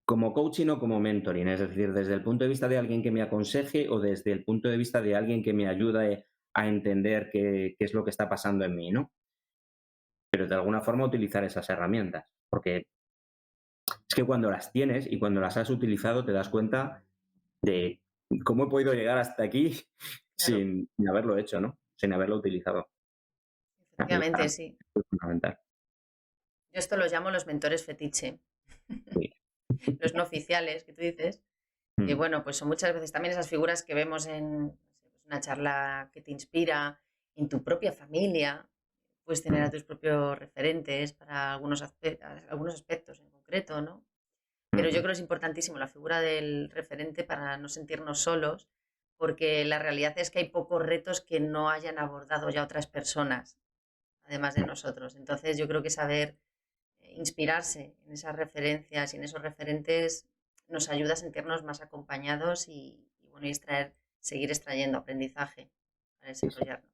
Como coaching o como mentoring, es decir, desde el punto de vista de alguien que me aconseje o desde el punto de vista de alguien que me ayude a entender qué es lo que está pasando en mí, ¿no? Pero de alguna forma utilizar esas herramientas, porque es que cuando las tienes y cuando las has utilizado te das cuenta de cómo he podido llegar hasta aquí Claro, sin haberlo hecho, ¿no? Sin haberlo utilizado. Y para efectivamente, mí sí. es fundamental. Yo esto los llamo los mentores fetiche. Sí. Los no oficiales, que tú dices, que Mm, bueno, pues son muchas veces también esas figuras que vemos en no sé, pues una charla que te inspira, en tu propia familia. Puedes tener a mm, tus propios referentes para algunos aspectos en concreto, ¿no? Pero yo ujú. creo que es importantísimo la figura del referente para no sentirnos solos, porque la realidad es que hay pocos retos que no hayan abordado ya otras personas, además de nosotros. Entonces yo creo que saber inspirarse en esas referencias y en esos referentes nos ayuda a sentirnos más acompañados y bueno, y seguir extrayendo aprendizaje para Sí, sí, desarrollarnos.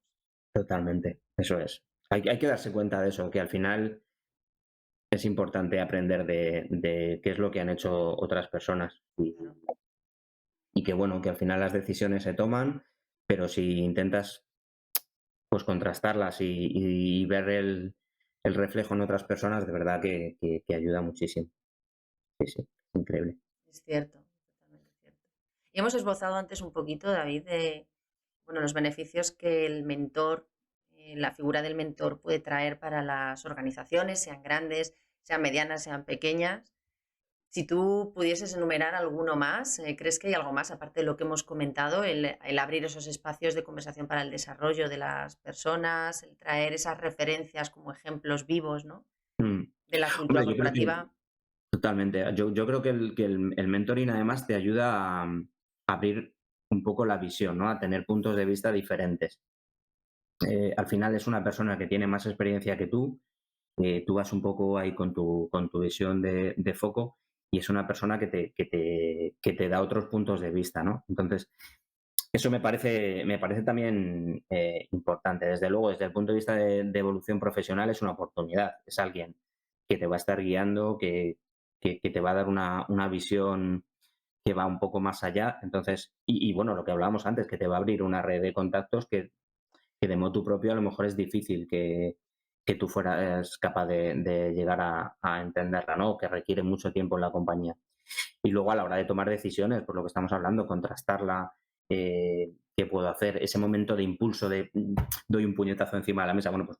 totalmente. Eso es. Hay que darse cuenta de eso, que al final es importante aprender de qué es lo que han hecho otras personas. Y Claro. y que bueno, que al final las decisiones se toman, pero si intentas pues contrastarlas y ver el reflejo en otras personas, de verdad que ayuda muchísimo. Sí, sí, increíble. Es cierto, totalmente cierto. Y hemos esbozado antes un poquito, David, de bueno, los beneficios que el mentor, la figura del mentor puede traer para las organizaciones, sean grandes, sean medianas, sean pequeñas. Si tú pudieses enumerar alguno más, ¿crees que hay algo más aparte de lo que hemos comentado, el abrir esos espacios de conversación para el desarrollo de las personas, el traer esas referencias como ejemplos vivos, ¿no? Mm. De la cultura Hombre, yo creo que corporativa? totalmente. Yo creo que el mentoring además te ayuda a abrir un poco la visión, ¿no? A tener puntos de vista diferentes. Al final es una persona que tiene más experiencia que tú vas un poco ahí con tu visión de foco y es una persona que te da otros puntos de vista, ¿no? Entonces, eso me parece también importante. Desde luego, desde el punto de vista de evolución profesional es una oportunidad. Es alguien que te va a estar guiando, que te va a dar una visión que va un poco más allá. Entonces, y bueno, lo que hablábamos antes, que te va a abrir una red de contactos que de motu propio a lo mejor es difícil que tú fueras capaz de llegar a entenderla, ¿no? Que requiere mucho tiempo en la compañía. Y luego a la hora de tomar decisiones, por lo que estamos hablando, contrastarla, qué puedo hacer, ese momento de impulso de doy un puñetazo encima de la mesa, bueno, pues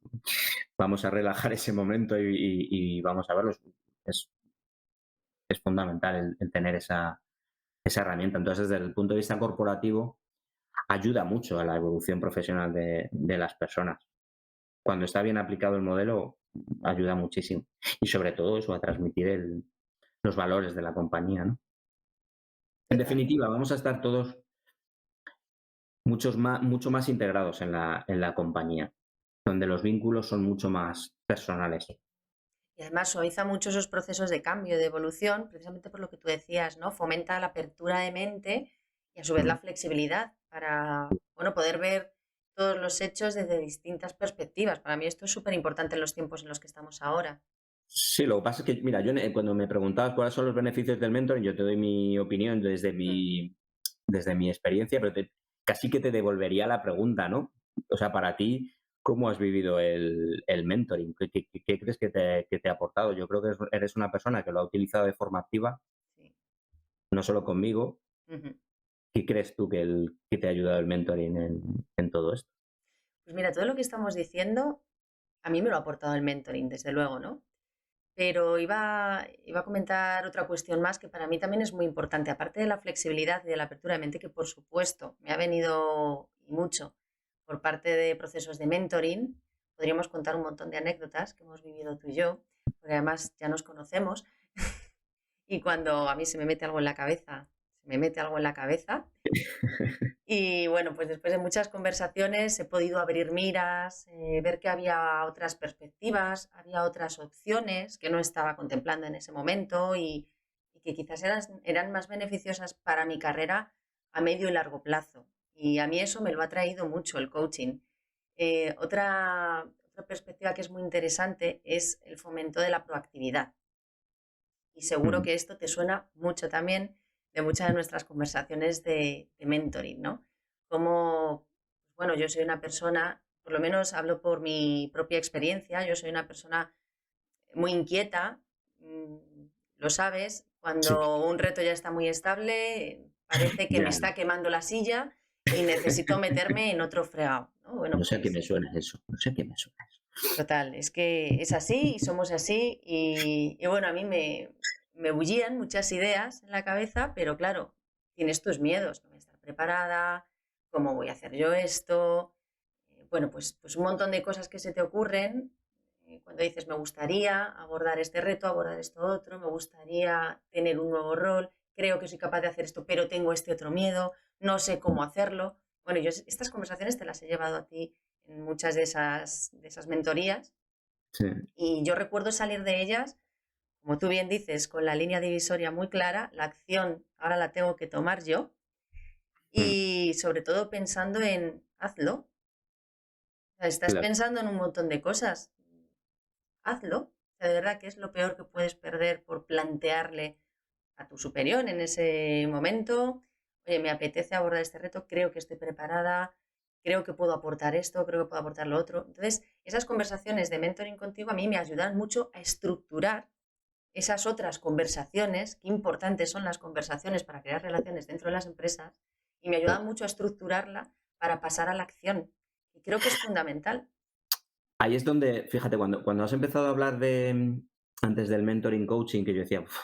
vamos a relajar ese momento y vamos a verlo. Es, es fundamental el tener esa herramienta. Entonces, desde el punto de vista corporativo, ayuda mucho a la evolución profesional de las personas. Cuando está bien aplicado el modelo, ayuda muchísimo. Y sobre todo eso, a transmitir los valores de la compañía, ¿no? En Totalmente. definitiva, vamos a estar todos mucho más integrados en la compañía, donde los vínculos son mucho más personales. Y además suaviza mucho esos procesos de cambio, de evolución, precisamente por lo que tú decías, ¿no? Fomenta la apertura de mente y a su vez la Mm. flexibilidad para, bueno, poder ver todos los hechos desde distintas perspectivas. Para mí esto es súper importante en los tiempos en los que estamos ahora. Sí, lo que pasa es que, mira, yo cuando me preguntabas cuáles son los beneficios del mentoring, yo te doy mi opinión Mm. desde mi experiencia, pero casi que te devolvería la pregunta, ¿no? O sea, para ti, ¿cómo has vivido el mentoring? ¿Qué crees que te ha aportado? Yo creo que eres una persona que lo ha utilizado de forma activa, Sí. no solo conmigo. Ujú. ¿Qué crees tú que te ha ayudado el mentoring en todo esto? Pues mira, todo lo que estamos diciendo, a mí me lo ha aportado el mentoring, desde luego, ¿no? Pero iba a comentar otra cuestión más que para mí también es muy importante, aparte de la flexibilidad y de la apertura de mente, que por supuesto me ha venido y mucho por parte de procesos de mentoring. Podríamos contar un montón de anécdotas que hemos vivido tú y yo, porque además ya nos conocemos y cuando a mí se me mete algo en la cabeza, se me mete algo en la cabeza y bueno, pues después de muchas conversaciones he podido abrir miras, ver que había otras perspectivas, había otras opciones que no estaba contemplando en ese momento y que quizás eran más beneficiosas para mi carrera a medio y largo plazo. Y a mí eso me lo ha traído mucho el coaching. Otra perspectiva que es muy interesante es el fomento de la proactividad. Y seguro Mm. que esto te suena mucho también de muchas de nuestras conversaciones de mentoring, ¿no? Como, bueno, yo soy una persona, por lo menos hablo por mi propia experiencia, yo soy una persona muy inquieta, lo sabes, Sí, cuando un reto ya está muy estable, parece que me ya. está quemando la silla y necesito meterme en otro fregado, ¿no? Bueno, No sé a qué pues me suena eso, no sé a qué me suena eso. total, es que es así y somos así y bueno, a mí me bullían muchas ideas en la cabeza, pero claro, tienes tus miedos, no voy a estar preparada, ¿cómo voy a hacer yo esto? Bueno, pues un montón de cosas que se te ocurren cuando dices me gustaría abordar este reto, abordar esto otro, me gustaría tener un nuevo rol, creo que soy capaz de hacer esto, pero tengo este otro miedo, no sé cómo hacerlo. Bueno, yo estas conversaciones te las he llevado a ti en muchas de esas mentorías Sí. y yo recuerdo salir de ellas, como tú bien dices, con la línea divisoria muy clara, la acción ahora la tengo que tomar yo Mm. y sobre todo pensando en hazlo. O sea, estás Claro. pensando en un montón de cosas, hazlo. O sea, de verdad que es lo peor que puedes perder por plantearle a tu superior en ese momento oye, me apetece abordar este reto, creo que estoy preparada, creo que puedo aportar esto, creo que puedo aportar lo otro. Entonces, esas conversaciones de mentoring contigo a mí me ayudan mucho a estructurar esas otras conversaciones, qué importantes son las conversaciones para crear relaciones dentro de las empresas, y me ayudan mucho a estructurarla para pasar a la acción. Y creo que es fundamental. Ahí es donde, fíjate, cuando has empezado a hablar antes del mentoring coaching, que yo decía, "Uf,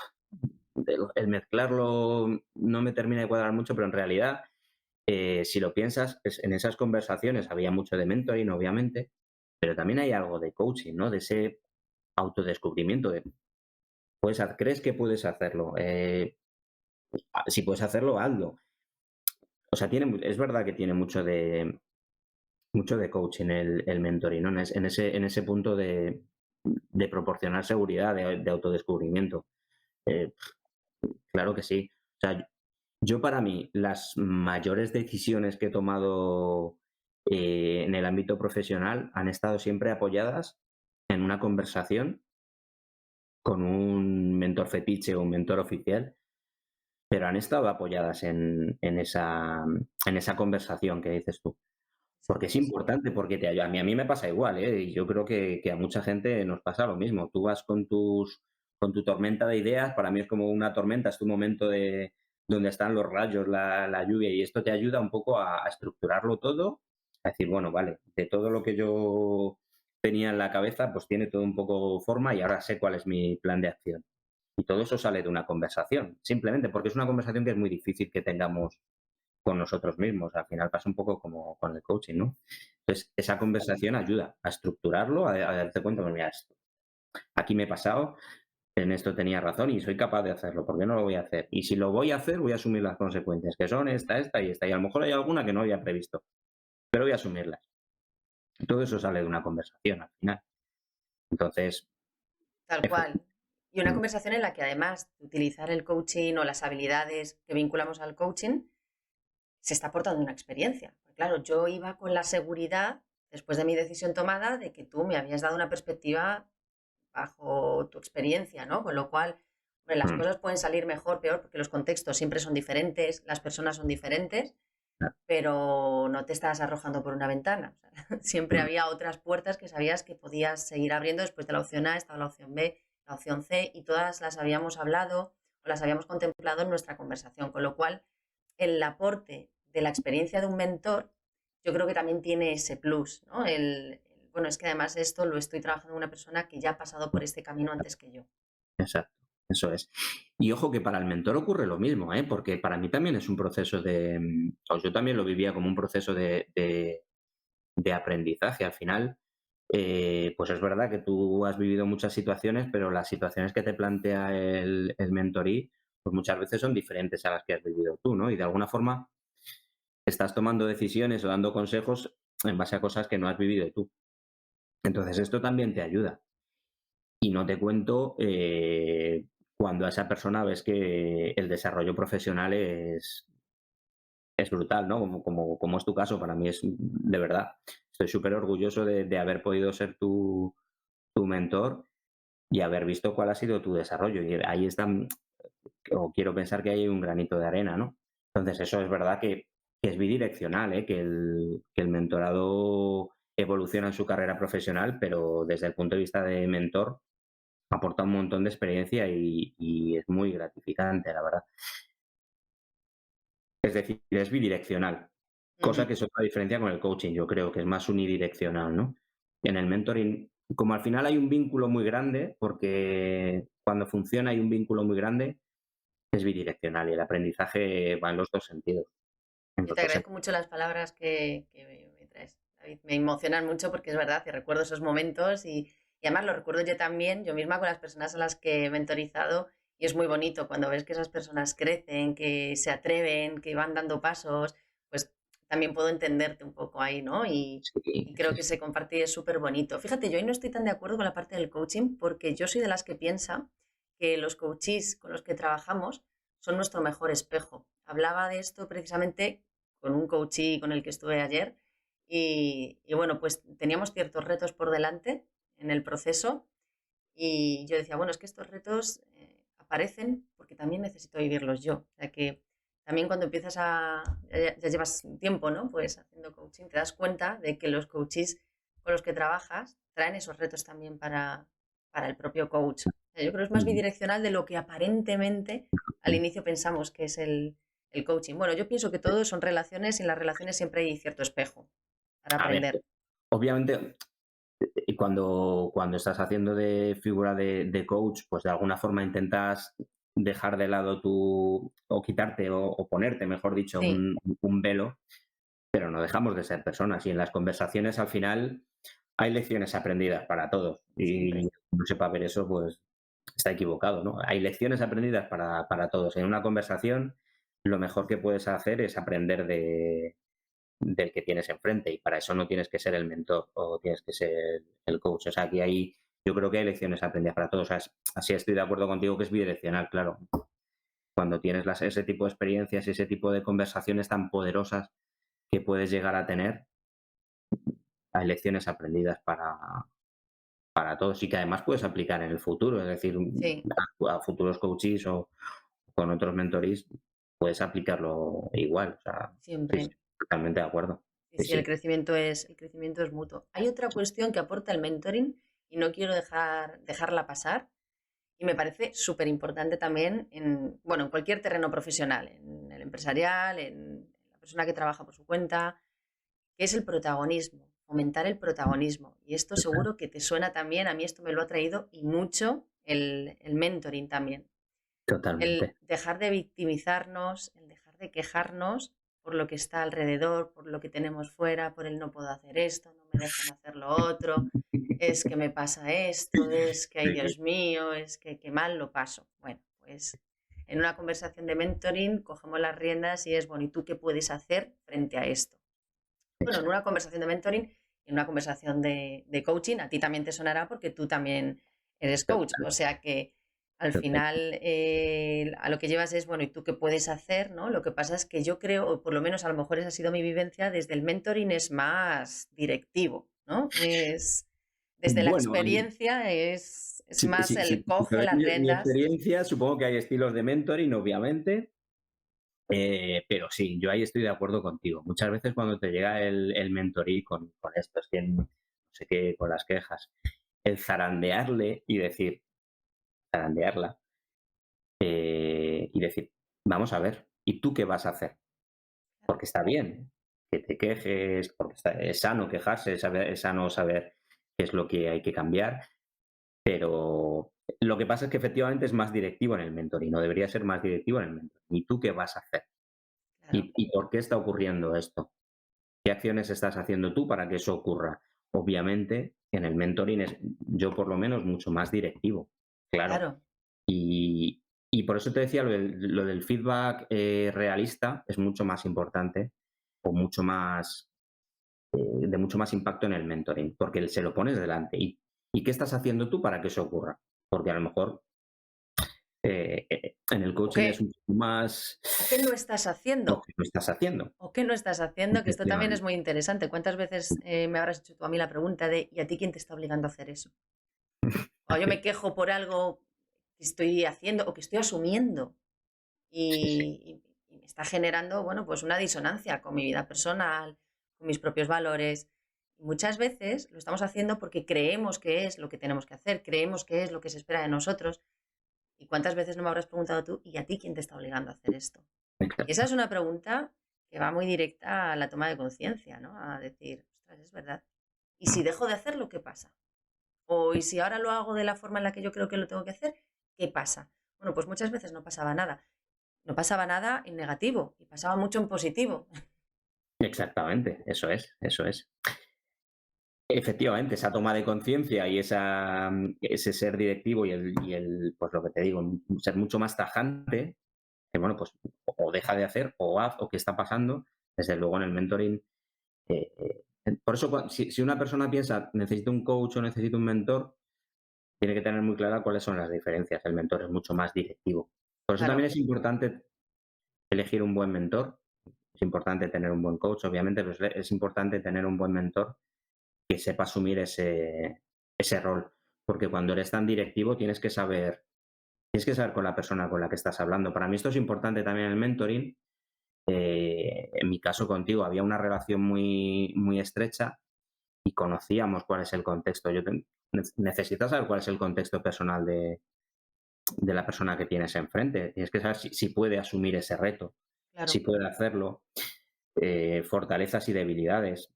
el mezclarlo no me termina de cuadrar mucho", pero en realidad, si lo piensas, en esas conversaciones había mucho de mentoring, obviamente, pero también hay algo de coaching, ¿no? De ese autodescubrimiento de, ¿crees que puedes hacerlo? Si puedes hacerlo, hazlo. O sea, es verdad que tiene mucho de coaching el mentoring, ¿no? En ese punto de proporcionar seguridad, de autodescubrimiento. Eh, claro que sí. O sea, yo para mí, las mayores decisiones que he tomado en el ámbito profesional han estado siempre apoyadas en una conversación con un mentor fetiche o un mentor oficial, pero han estado apoyadas en esa conversación que dices tú. Porque es Exacto, sí. importante, porque te ayuda. A mí me pasa igual, ¿eh? Y yo creo que a mucha gente nos pasa lo mismo. Tú vas con tu tormenta de ideas, para mí es como una tormenta, es tu momento de donde están los rayos, la lluvia, y esto te ayuda un poco a estructurarlo todo, a decir, bueno, vale, de todo lo que yo tenía en la cabeza, pues tiene todo un poco forma y ahora sé cuál es mi plan de acción. Y todo eso sale de una conversación, simplemente porque es una conversación que es muy difícil que tengamos con nosotros mismos. Al final pasa un poco como con el coaching, ¿no? Entonces, esa conversación ayuda a estructurarlo, a darte cuenta, pues mira, aquí me he pasado, en esto tenía razón y soy capaz de hacerlo. ¿Por qué no lo voy a hacer? Y si lo voy a hacer, voy a asumir las consecuencias, que son esta y esta. Y a lo mejor hay alguna que no había previsto, pero voy a asumirlas. Todo eso sale de una conversación al final. Entonces, Tal cual. Y una conversación en la que además de utilizar el coaching o las habilidades que vinculamos al coaching, se está aportando una experiencia. Pues claro, yo iba con la seguridad, después de mi decisión tomada, de que tú me habías dado una perspectiva bajo tu experiencia, ¿no? Con lo cual, hombre, las cosas pueden salir mejor, peor, porque los contextos siempre son diferentes, las personas son diferentes, pero no te estás arrojando por una ventana. O sea, siempre había otras puertas que sabías que podías seguir abriendo. Después de la opción A estaba la opción B, la opción C, y todas las habíamos hablado o las habíamos contemplado en nuestra conversación, con lo cual el aporte de la experiencia de un mentor, yo creo que también tiene ese plus, ¿no? Bueno, es que además esto lo estoy trabajando con una persona que ya ha pasado por este camino antes que yo. exacto, eso es. Y ojo que para el mentor ocurre lo mismo, ¿eh? Porque para mí también es un proceso o yo también lo vivía como un proceso de aprendizaje. Al final, pues es verdad que tú has vivido muchas situaciones, pero las situaciones que te plantea el mentorí, pues muchas veces son diferentes a las que has vivido tú, ¿no? Y de alguna forma estás tomando decisiones o dando consejos en base a cosas que no has vivido tú. Entonces, esto también te ayuda. Y no te cuento cuando a esa persona ves que el desarrollo profesional es brutal, ¿no? Como es tu caso, para mí es de verdad. Estoy súper orgulloso de haber podido ser tu mentor y haber visto cuál ha sido tu desarrollo. Y ahí está, o quiero pensar que hay un granito de arena, ¿no? Entonces, eso es verdad que es bidireccional, ¿eh? Que el mentorado evoluciona en su carrera profesional, pero desde el punto de vista de mentor aporta un montón de experiencia y es muy gratificante, la verdad. Es decir, es bidireccional, cosa Ujú. que es otra diferencia con el coaching, yo creo que es más unidireccional, ¿no? En el mentoring, como al final hay un vínculo muy grande, porque cuando funciona hay un vínculo muy grande, es bidireccional y el aprendizaje va en los dos sentidos. En Yo los te dos agradezco sentidos. mucho las palabras que me traes, David. Me emocionan mucho porque es verdad, y recuerdo esos momentos y además lo recuerdo yo también, yo misma con las personas a las que he mentorizado y es muy bonito cuando ves que esas personas crecen, que se atreven, que van dando pasos, pues también puedo entenderte un poco ahí, ¿no? Sí, Y creo sí, que sí. se comparte y es súper bonito. Fíjate, yo hoy no estoy tan de acuerdo con la parte del coaching porque yo soy de las que piensa que los coaches con los que trabajamos son nuestro mejor espejo. Hablaba de esto precisamente con un coachee con el que estuve ayer y bueno, pues teníamos ciertos retos por delante en el proceso y yo decía, bueno, es que estos retos aparecen porque también necesito vivirlos yo. O sea que también cuando empiezas ya llevas un tiempo, ¿no? Pues haciendo coaching, te das cuenta de que los coaches con los que trabajas traen esos retos también para el propio coach. O sea, yo creo que es más Ujú. bidireccional de lo que aparentemente al inicio pensamos que es el coaching. Bueno, yo pienso que todo son relaciones y en las relaciones siempre hay cierto espejo para A ver, aprender. obviamente, y cuando estás haciendo de figura de coach, pues de alguna forma intentas dejar de lado o quitarte o ponerte, mejor dicho, Sí, un velo, pero no dejamos de ser personas. Y en las conversaciones al final hay lecciones aprendidas para todos. Y siempre. no sepa ver eso, pues está equivocado, ¿no? Hay lecciones aprendidas para todos. En una conversación, lo mejor que puedes hacer es aprender del que tienes enfrente y para eso no tienes que ser el mentor o tienes que ser el coach. O sea, yo creo que hay lecciones aprendidas para todos. O sea, así estoy de acuerdo contigo que es bidireccional, claro. Cuando tienes ese tipo de experiencias y ese tipo de conversaciones tan poderosas que puedes llegar a tener, hay lecciones aprendidas para todos y que además puedes aplicar en el futuro. Es decir, Sí, a futuros coaches o con otros mentores puedes aplicarlo igual. O sea, sí, sí, siempre. totalmente de acuerdo. Sí, Sí, sí, sí. el crecimiento es mutuo. Hay otra cuestión que aporta el mentoring y no quiero dejarla pasar y me parece súper importante también bueno, en cualquier terreno profesional, en el empresarial, en la persona que trabaja por su cuenta, que es el protagonismo, fomentar el protagonismo. Y esto seguro que te suena también, a mí esto me lo ha traído y mucho el mentoring también. El Totalmente. dejar de victimizarnos, el dejar de quejarnos por lo que está alrededor, por lo que tenemos fuera, por el no puedo hacer esto, no me dejan hacer lo otro, es que me pasa esto, es que, ay Sí, Dios mío, es que qué mal lo paso. Bueno, pues en una conversación de mentoring cogemos las riendas y es, bueno, ¿y tú qué puedes hacer frente a esto? Bueno, en exacto. una conversación de mentoring, en una conversación de coaching, a ti también te sonará porque tú también eres coach. O sea que al Total. final a lo que llevas es, bueno, ¿y tú qué puedes hacer? ¿No? Lo que pasa es que yo creo, o por lo menos a lo mejor esa ha sido mi vivencia, desde el mentoring es más directivo, ¿no? Desde la Bueno, experiencia es si, más si, si, el si te coge doy las mi riendas. experiencia, supongo que hay estilos de mentoring, obviamente, pero sí, yo ahí estoy de acuerdo contigo. Muchas veces cuando te llega el mentorí con estos, que no sé qué, con las quejas, el zarandearle y decir, zarandearla, y decir, vamos a ver, ¿y tú qué vas a hacer? Porque está bien que te quejes, porque es sano quejarse, es sano saber qué es lo que hay que cambiar, pero lo que pasa es que efectivamente es más directivo en el mentoring, no debería ser más directivo en el mentoring. ¿Y tú qué vas a hacer? Claro, Y por qué está ocurriendo esto? ¿Qué acciones estás haciendo tú para que eso ocurra? Obviamente, en el mentoring es, yo por lo menos, mucho más directivo, claro. claro. Y, y por eso te decía, lo del feedback realista es mucho más importante o mucho más, de mucho más impacto en el mentoring, porque se lo pones delante. ¿Y qué estás haciendo tú para que eso ocurra? Porque a lo mejor en el ¿O coaching qué, es un poco más o qué no estás lo haciendo? que lo estás haciendo. ¿O qué no estás haciendo? Que esto también es Efectivamente. muy interesante. ¿Cuántas veces me habrás hecho tú a mí la pregunta de ¿y a ti quién te está obligando a hacer eso? O yo me quejo por algo que estoy haciendo o que estoy asumiendo Sí, sí. y me está generando, bueno, pues una disonancia con mi vida personal, con mis propios valores. Y muchas veces lo estamos haciendo porque creemos que es lo que tenemos que hacer, creemos que es lo que se espera de nosotros. ¿Y cuántas veces no me habrás preguntado tú, ¿y a ti quién te está obligando a hacer esto? Y esa Exacto. es una pregunta que va muy directa a la toma de conciencia, ¿no? A decir, ostras, es verdad. ¿Y si dejo de hacerlo, qué pasa? O ¿y si ahora lo hago de la forma en la que yo creo que lo tengo que hacer, qué pasa? Bueno, pues muchas veces no pasaba nada. No pasaba nada en negativo y pasaba mucho en positivo. Exactamente, eso es, eso es. Efectivamente, esa toma de conciencia y ese ser directivo pues lo que te digo, ser mucho más tajante, que bueno, pues o deja de hacer o haz o qué está pasando, desde luego en el mentoring. Por eso, si una persona piensa, necesito un coach o necesito un mentor, tiene que tener muy clara cuáles son las diferencias. El mentor es mucho más directivo. Por eso también Claro, es importante elegir un buen mentor, es importante tener un buen coach, obviamente, pero es importante tener un buen mentor que sepa asumir ese rol. Porque cuando eres tan directivo tienes que saber con la persona con la que estás hablando. Para mí esto es importante también en el mentoring, En mi caso contigo había una relación muy, muy estrecha y conocíamos cuál es el contexto. Necesitas saber cuál es el contexto personal de la persona que tienes enfrente. Tienes que saber si puede asumir ese reto, si Claro, puede hacerlo, fortalezas y debilidades.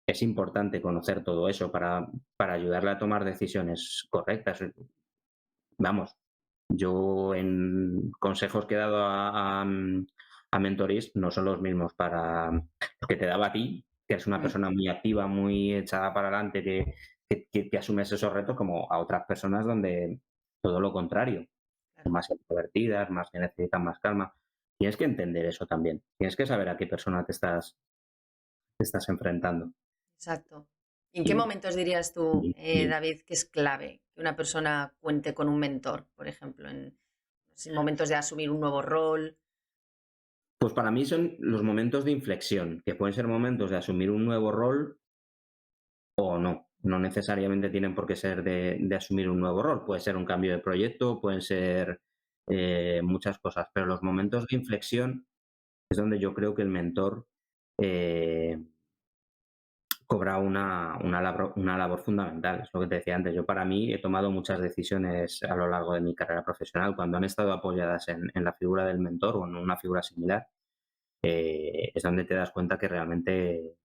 Es importante conocer todo eso para ayudarle a tomar decisiones correctas. Vamos, yo en consejos que he dado a mentorees no son los mismos para los que te daba a ti, que eres una mm, persona muy activa, muy echada para adelante, que asumes esos retos, como a otras personas donde todo lo contrario, claro, más introvertidas, más que necesitan más calma. Tienes que entender eso también. Tienes que saber a qué persona te estás enfrentando. exacto. ¿Y en qué Y, momentos dirías tú, y, David, que es clave que una persona cuente con un mentor, por ejemplo, en momentos de asumir un nuevo rol? pues para mí son los momentos de inflexión, que pueden ser momentos de asumir un nuevo rol o no. No necesariamente tienen por qué ser de asumir un nuevo rol. Puede ser un cambio de proyecto, pueden ser muchas cosas, pero los momentos de inflexión es donde yo creo que el mentor eh, cobra una labor fundamental. Es lo que te decía antes. Yo para mí he tomado muchas decisiones a lo largo de mi carrera profesional cuando han estado apoyadas en la figura del mentor o en una figura similar. Es donde te das cuenta que realmente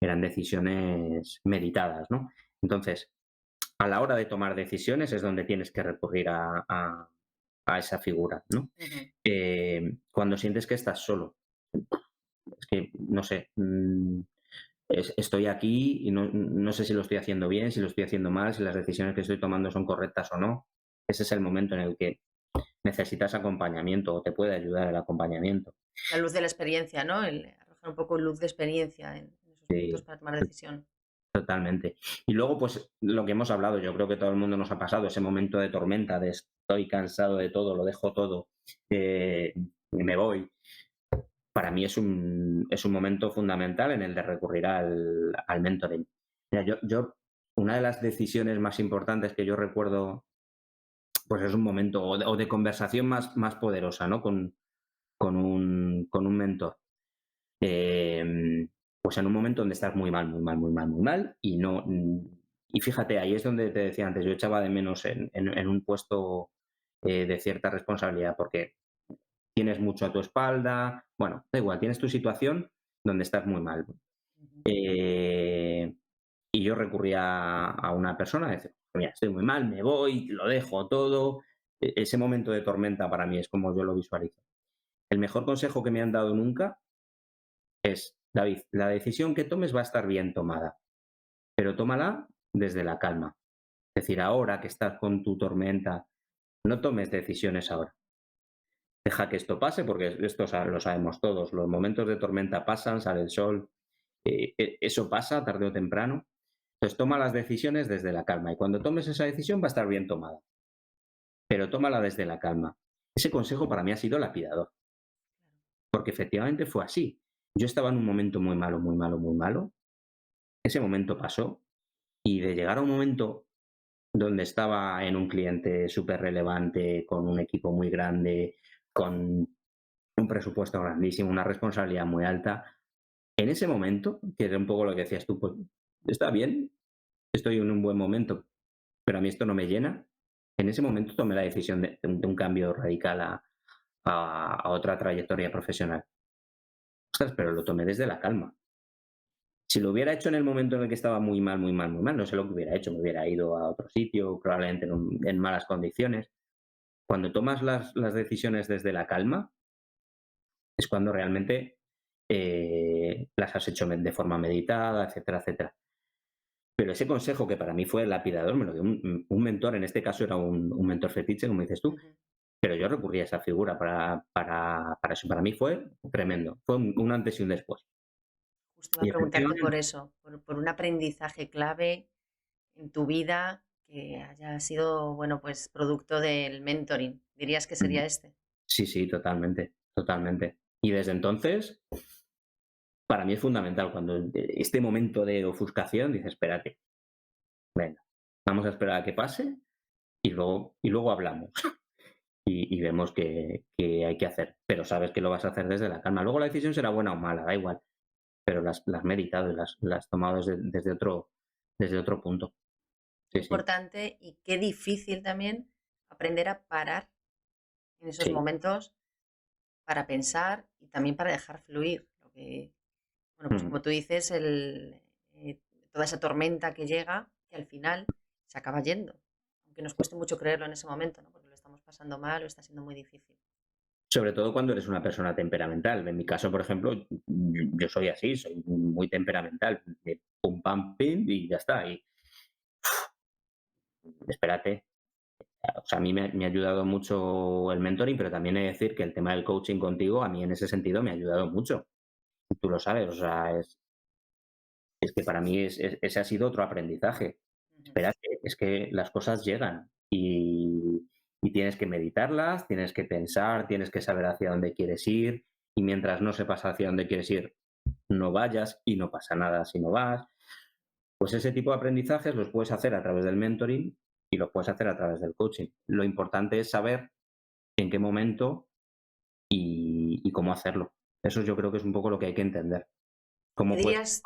eran decisiones meditadas, ¿no? Entonces, a la hora de tomar decisiones es donde tienes que recurrir a esa figura, ¿no? Ujú. Cuando sientes que estás solo, es que, no sé, estoy aquí y no sé si lo estoy haciendo bien, si lo estoy haciendo mal, si las decisiones que estoy tomando son correctas o no. Ese es el momento en el que necesitas acompañamiento o te puede ayudar el acompañamiento. La luz de la experiencia, ¿no? El arrojar un poco luz de experiencia en esos momentos Sí, para tomar decisión. totalmente. Y luego, pues lo que hemos hablado, yo creo que todo el mundo nos ha pasado ese momento de tormenta, de estoy cansado de todo, lo dejo todo, me voy. Para mí es un momento fundamental en el de recurrir al mentoring. Mira, una de las decisiones más importantes que yo recuerdo, pues es un momento o de conversación más poderosa, ¿no? Con un mentor. Pues en un momento donde estás muy mal, muy mal, muy mal, muy mal, y fíjate, ahí es donde te decía antes, yo echaba de menos en un puesto de cierta responsabilidad, porque tienes mucho a tu espalda, bueno, da igual, tienes tu situación donde estás muy mal. Ujú. Eh, y yo recurría a una persona, decir, mira, estoy muy mal, me voy, lo dejo todo. Ese momento de tormenta para mí es como yo lo visualizo. El mejor consejo que me han dado nunca es, David, la decisión que tomes va a estar bien tomada, pero tómala desde la calma. Es decir, ahora que estás con tu tormenta, no tomes decisiones ahora. Deja que esto pase, porque esto lo sabemos todos. Los momentos de tormenta pasan, sale el sol, eso pasa tarde o temprano. Entonces toma las decisiones desde la calma y cuando tomes esa decisión va a estar bien tomada, pero tómala desde la calma. Ese consejo para mí ha sido lapidador, porque efectivamente fue así. Yo estaba en un momento muy malo, muy malo, muy malo. Ese momento pasó y de llegar a un momento donde estaba en un cliente súper relevante, con un equipo muy grande, con un presupuesto grandísimo, una responsabilidad muy alta, en ese momento, que era un poco lo que decías tú, pues está bien, estoy en un buen momento, pero a mí esto no me llena. En ese momento tomé la decisión de un cambio radical a otra trayectoria profesional. Ostras, pero lo tomé desde la calma. Si lo hubiera hecho en el momento en el que estaba muy mal, muy mal, muy mal, no sé lo que hubiera hecho. Me hubiera ido a otro sitio, probablemente en malas condiciones. Cuando tomas las decisiones desde la calma, es cuando realmente las has hecho de forma meditada, etcétera, etcétera. Pero ese consejo que para mí fue lapidador me lo dio un mentor, en este caso era un mentor fetiche, como dices tú, Ujú. pero yo recurrí a esa figura para eso. Para mí fue tremendo, fue un antes y un después. Justo iba Y a preguntarte por efectivamente, eso, por un aprendizaje clave en tu vida que haya sido, bueno, pues producto del mentoring. ¿Dirías que mm, sería este? sí, sí, totalmente, totalmente. Y desde entonces, para mí es fundamental cuando este momento de ofuscación, dices, espérate, venga, vamos a esperar a que pase y luego hablamos. y vemos que hay que hacer. Pero sabes que lo vas a hacer desde la calma. Luego la decisión será buena o mala, da igual, pero las has meditado y las has tomado desde otro punto. Qué Sí, sí, importante y qué difícil también aprender a parar en esos sí. momentos para pensar y también para dejar fluir. Bueno, pues Mm. como tú dices, toda esa tormenta que llega, que al final se acaba yendo, aunque nos cueste mucho creerlo en ese momento, ¿no? Porque lo estamos pasando mal o está siendo muy difícil. Sobre todo cuando eres una persona temperamental. En mi caso, por ejemplo, yo soy así, soy muy temperamental. De pum, pam, pim y ya está. Y espérate. O sea, a mí me ha ayudado mucho el mentoring, pero también he de decir que el tema del coaching contigo, a mí en ese sentido me ha ayudado mucho. Tú lo sabes, o sea, es que para mí ese ha sido otro aprendizaje. Ujú. Espérate, es que las cosas llegan y tienes que meditarlas, tienes que pensar, tienes que saber hacia dónde quieres ir y mientras no sepas hacia dónde quieres ir, no vayas y no pasa nada si no vas. Pues ese tipo de aprendizajes los puedes hacer a través del mentoring y los puedes hacer a través del coaching. Lo importante es saber en qué momento y cómo hacerlo. Eso yo creo que es un poco lo que hay que entender. ¿A qué ¿Cómo puedes? dirías,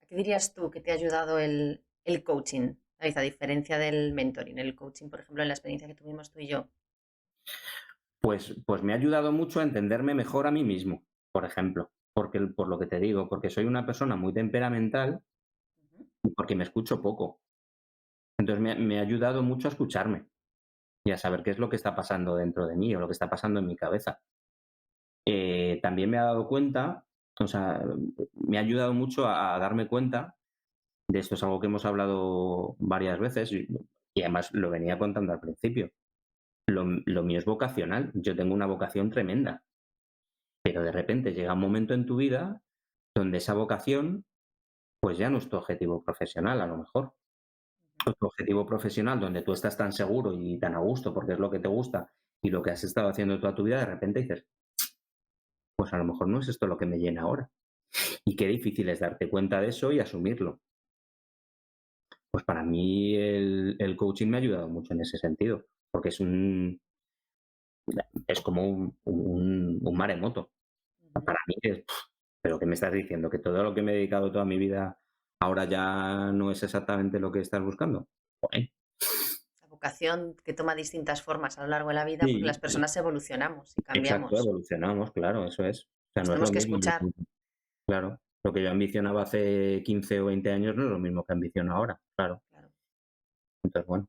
a qué dirías tú que te ha ayudado el coaching? David, a diferencia del mentoring, el coaching, por ejemplo, en la experiencia que tuvimos tú y yo. Pues me ha ayudado mucho a entenderme mejor a mí mismo, por ejemplo, porque, por lo que te digo, porque soy una persona muy temperamental Ujú. y porque me escucho poco. Entonces me ha ayudado mucho a escucharme y a saber qué es lo que está pasando dentro de mí o lo que está pasando en mi cabeza. También me ha dado cuenta, o sea, me ha ayudado mucho a darme cuenta de esto, es algo que hemos hablado varias veces y además lo venía contando al principio. Lo mío es vocacional, yo tengo una vocación tremenda, pero de repente llega un momento en tu vida donde esa vocación pues ya no es tu objetivo profesional a lo mejor. O tu objetivo profesional donde tú estás tan seguro y tan a gusto porque es lo que te gusta y lo que has estado haciendo toda tu vida, de repente dices, pues a lo mejor no es esto lo que me llena ahora. Y qué difícil es darte cuenta de eso y asumirlo. Pues para mí el coaching me ha ayudado mucho en ese sentido, porque es como un maremoto. Ujú. Para mí es, pero ¿qué me estás diciendo? ¿Que todo lo que me he dedicado toda mi vida ahora ya no es exactamente lo que estás buscando? Joder. La vocación que toma distintas formas a lo largo de la vida porque las Sí, personas evolucionamos y exacto, cambiamos. evolucionamos, claro, eso es. O sea, Nos no es tenemos lo que mismo. escuchar. Claro. Lo que yo ambicionaba hace 15 o 20 años no es lo mismo que ambiciono ahora, claro. Claro. Entonces, bueno,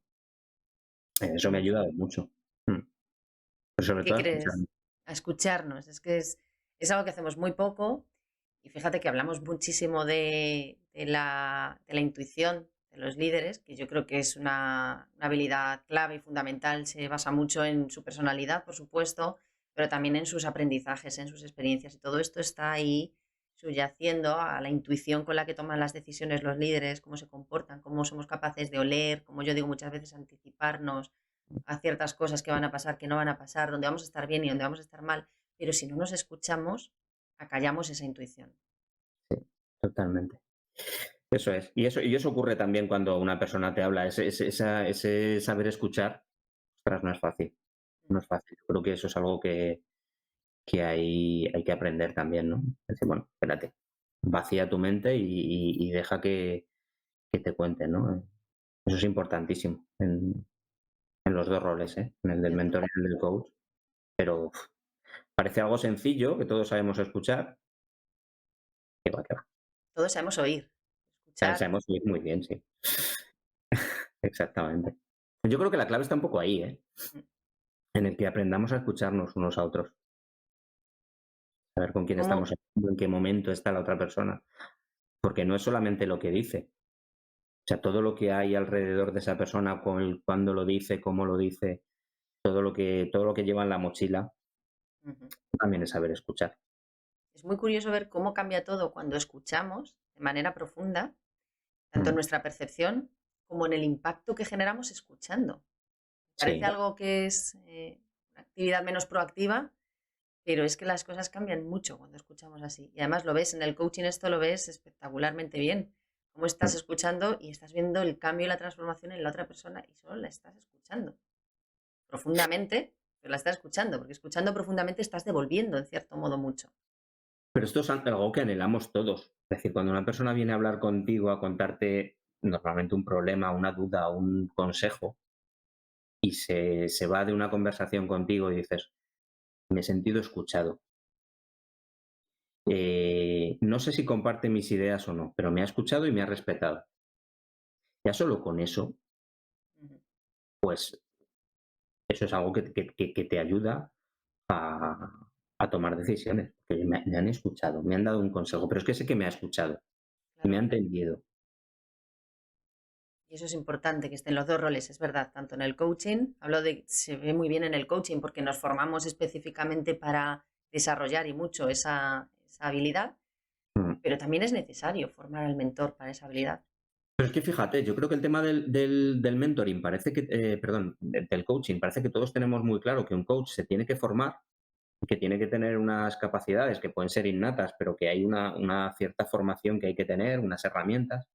eso me ha Pues, ayudado mucho. Pero sobre ¿qué todo a escuchar. crees? A escucharnos. Es que es algo que hacemos muy poco y fíjate que hablamos muchísimo de la intuición de los líderes, que yo creo que es una habilidad clave y fundamental. Se basa mucho en su personalidad, por supuesto, pero también en sus aprendizajes, en sus experiencias. Y todo esto está ahí subyaciendo a la intuición con la que toman las decisiones los líderes, cómo se comportan, cómo somos capaces de oler, como yo digo muchas veces, anticiparnos a ciertas cosas que van a pasar, que no van a pasar, donde vamos a estar bien y donde vamos a estar mal, pero si no nos escuchamos, acallamos esa intuición. Sí, totalmente. Eso es. Y eso ocurre también cuando una persona te habla. Ese saber escuchar, ostras, no es fácil. No es fácil. Yo creo que eso es algo que hay que aprender también, ¿no? Es decir, bueno, espérate, vacía tu mente y deja que te cuenten, ¿no? Eso es importantísimo en los dos roles, ¿eh? En el del Cierto. mentor y en el del coach. Pero parece algo sencillo, que todos sabemos escuchar, que va, que va. Todos sabemos oír, escuchar. Sabemos oír muy bien, sí. Exactamente. Yo creo que la clave está un poco ahí, ¿eh? Mm. En el que aprendamos a escucharnos unos a otros, saber con quién estamos ¿Cómo, hablando, en qué momento está la otra persona, porque no es solamente lo que dice, o sea, todo lo que hay alrededor de esa persona, cuándo lo dice, cómo lo dice, todo lo que lleva en la mochila, Ujú. también es saber escuchar. Es muy curioso ver cómo cambia todo cuando escuchamos de manera profunda, tanto en Mm, nuestra percepción como en el impacto que generamos escuchando. Parece sí, algo que es una actividad menos proactiva, pero es que las cosas cambian mucho cuando escuchamos así. Y además lo ves en el coaching, esto lo ves espectacularmente bien. Cómo estás mm, escuchando y estás viendo el cambio y la transformación en la otra persona y solo la estás escuchando. profundamente, pero la estás escuchando, porque escuchando profundamente estás devolviendo en cierto modo mucho. Pero esto es algo que anhelamos todos. Es decir, cuando una persona viene a hablar contigo, a contarte normalmente un problema, una duda, un consejo, y se va de una conversación contigo y dices, me he sentido escuchado. No sé si comparte mis ideas o no, pero me ha escuchado y me ha respetado. Ya solo con eso, Ujú. pues eso es algo que te ayuda a tomar decisiones. Que me han escuchado, me han dado un consejo, pero es que sé que me ha escuchado y me Claro. ha entendido. Y eso es importante, que estén los dos roles, es verdad, tanto en el coaching, hablo de, se ve muy bien en el coaching porque nos formamos específicamente para desarrollar y mucho esa habilidad, Mm. pero también es necesario formar al mentor para esa habilidad. Pero es que fíjate, yo creo que el tema del mentoring parece que, perdón, del coaching, parece que todos tenemos muy claro que un coach se tiene que formar, que tiene que tener unas capacidades que pueden ser innatas, pero que hay una cierta formación que hay que tener, unas herramientas.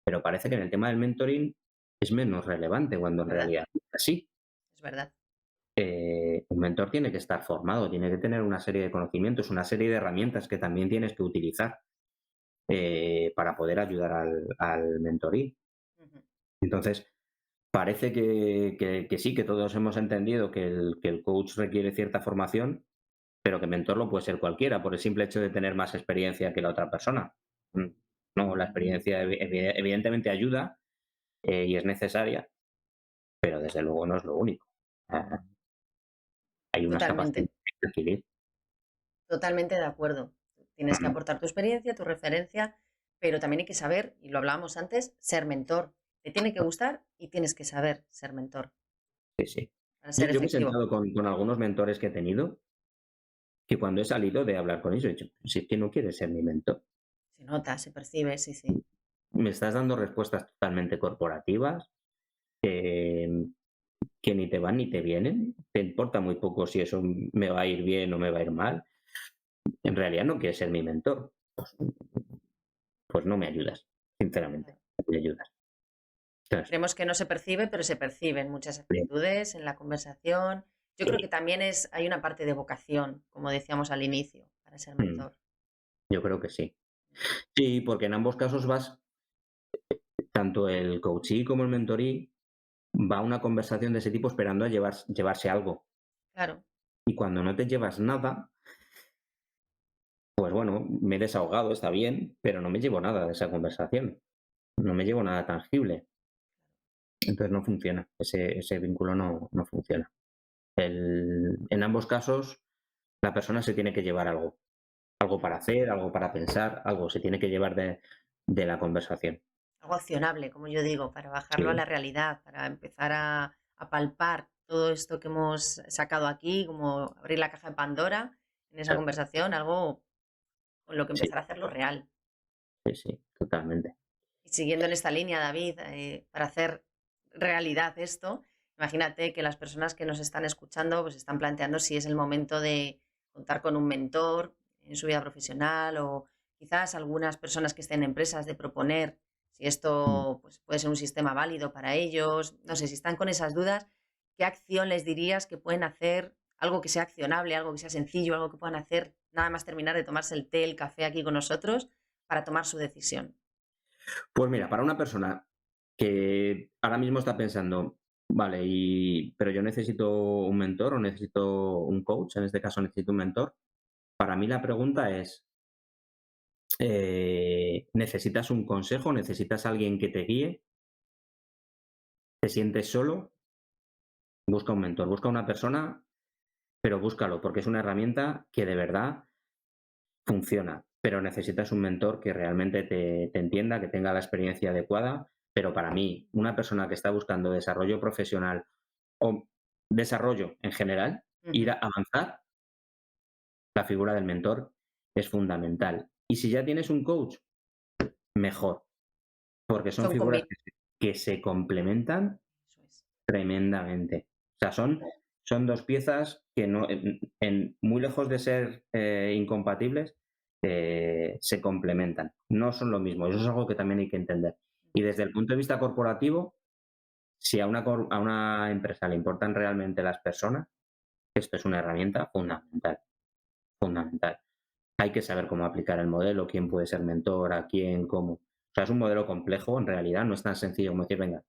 Pero parece que en el tema del mentoring es menos relevante, cuando Es en verdad, realidad es así. es verdad. Un mentor tiene que estar formado, tiene que tener una serie de conocimientos, una serie de herramientas que también tienes que utilizar para poder ayudar al mentorí. Ujú. Entonces, parece que sí, que todos hemos entendido que el coach requiere cierta formación, pero que mentor lo puede ser cualquiera, por el simple hecho de tener más experiencia que la otra persona. Mm, No, la experiencia evidentemente ayuda y es necesaria, pero desde luego no es lo único. Ah, hay unas capacidades Totalmente, que adquirir. totalmente de acuerdo. Tienes que Ujú. aportar tu experiencia, tu referencia, pero también hay que saber, y lo hablábamos antes, ser mentor. Te tiene que gustar y tienes que saber ser mentor Sí, sí. para Yo, ser yo me he efectivo. sentado con algunos mentores que he tenido, que cuando he salido de hablar con ellos he dicho, si es que no quieres ser mi mentor, Se nota, se percibe, sí, sí. me estás dando respuestas totalmente corporativas, eh, que ni te van ni te vienen, te importa muy poco si eso me va a ir bien o me va a ir mal, en realidad no quieres ser mi mentor, pues no me ayudas, sinceramente, Claro. no me ayudas. Ostras, Creemos que no se percibe, pero se perciben muchas bien, actitudes en la conversación. Yo creo que sí, también hay una parte de vocación, como decíamos al inicio, para ser mm, mentor. yo creo que sí. Sí, porque en ambos casos tanto el coachee como el mentorí, va a una conversación de ese tipo esperando a llevarse algo. Claro, Y cuando no te llevas nada, pues bueno, me he desahogado, está bien, pero no me llevo nada de esa conversación. No me llevo nada tangible. Entonces no funciona, ese vínculo no funciona. En ambos casos, la persona se tiene que llevar algo. Algo para hacer, algo para pensar, algo se tiene que llevar de la conversación. algo accionable, como yo digo, para bajarlo a Sí, la realidad, para empezar a palpar todo esto que hemos sacado aquí, como abrir la caja de Pandora en esa exacto. conversación, algo con lo que Sí, empezar a hacerlo real. sí, sí, totalmente. Y siguiendo en esta línea, David, para hacer realidad esto, imagínate que las personas que nos están escuchando pues están planteando si es el momento de contar con un mentor en su vida profesional o quizás algunas personas que estén en empresas de proponer si Mm. esto pues, puede ser un sistema válido para ellos. No sé, si están con esas dudas, ¿qué acción les dirías que pueden hacer? Algo que sea accionable, algo que sea sencillo, algo que puedan hacer nada más terminar de tomarse el té, el café aquí con nosotros para tomar su decisión. Pues mira, para una persona que ahora mismo está pensando, vale, pero yo necesito un mentor o necesito un coach, en este caso necesito un mentor, para mí la pregunta es, ¿necesitas un consejo? ¿Necesitas alguien que te guíe? ¿Te sientes solo? Busca un mentor, busca una persona, pero búscalo, porque es una herramienta que de verdad funciona, pero necesitas un mentor que realmente te entienda, que tenga la experiencia adecuada. Pero para mí, una persona que está buscando desarrollo profesional o desarrollo en general, ir Ujú. a avanzar, la figura del mentor es fundamental. Y si ya tienes un coach, mejor, porque son Son figuras combi que se complementan Eso es. tremendamente. O sea, son dos piezas que no, muy lejos de ser incompatibles, se complementan. No son lo mismo. Eso es algo que también hay que entender. Y desde el punto de vista corporativo, si a una empresa le importan realmente las personas, esto es una herramienta fundamental, fundamental. Hay que saber cómo aplicar el modelo, quién puede ser mentor, a quién, cómo. O sea, es un modelo complejo, en realidad no es tan sencillo como decir, venga,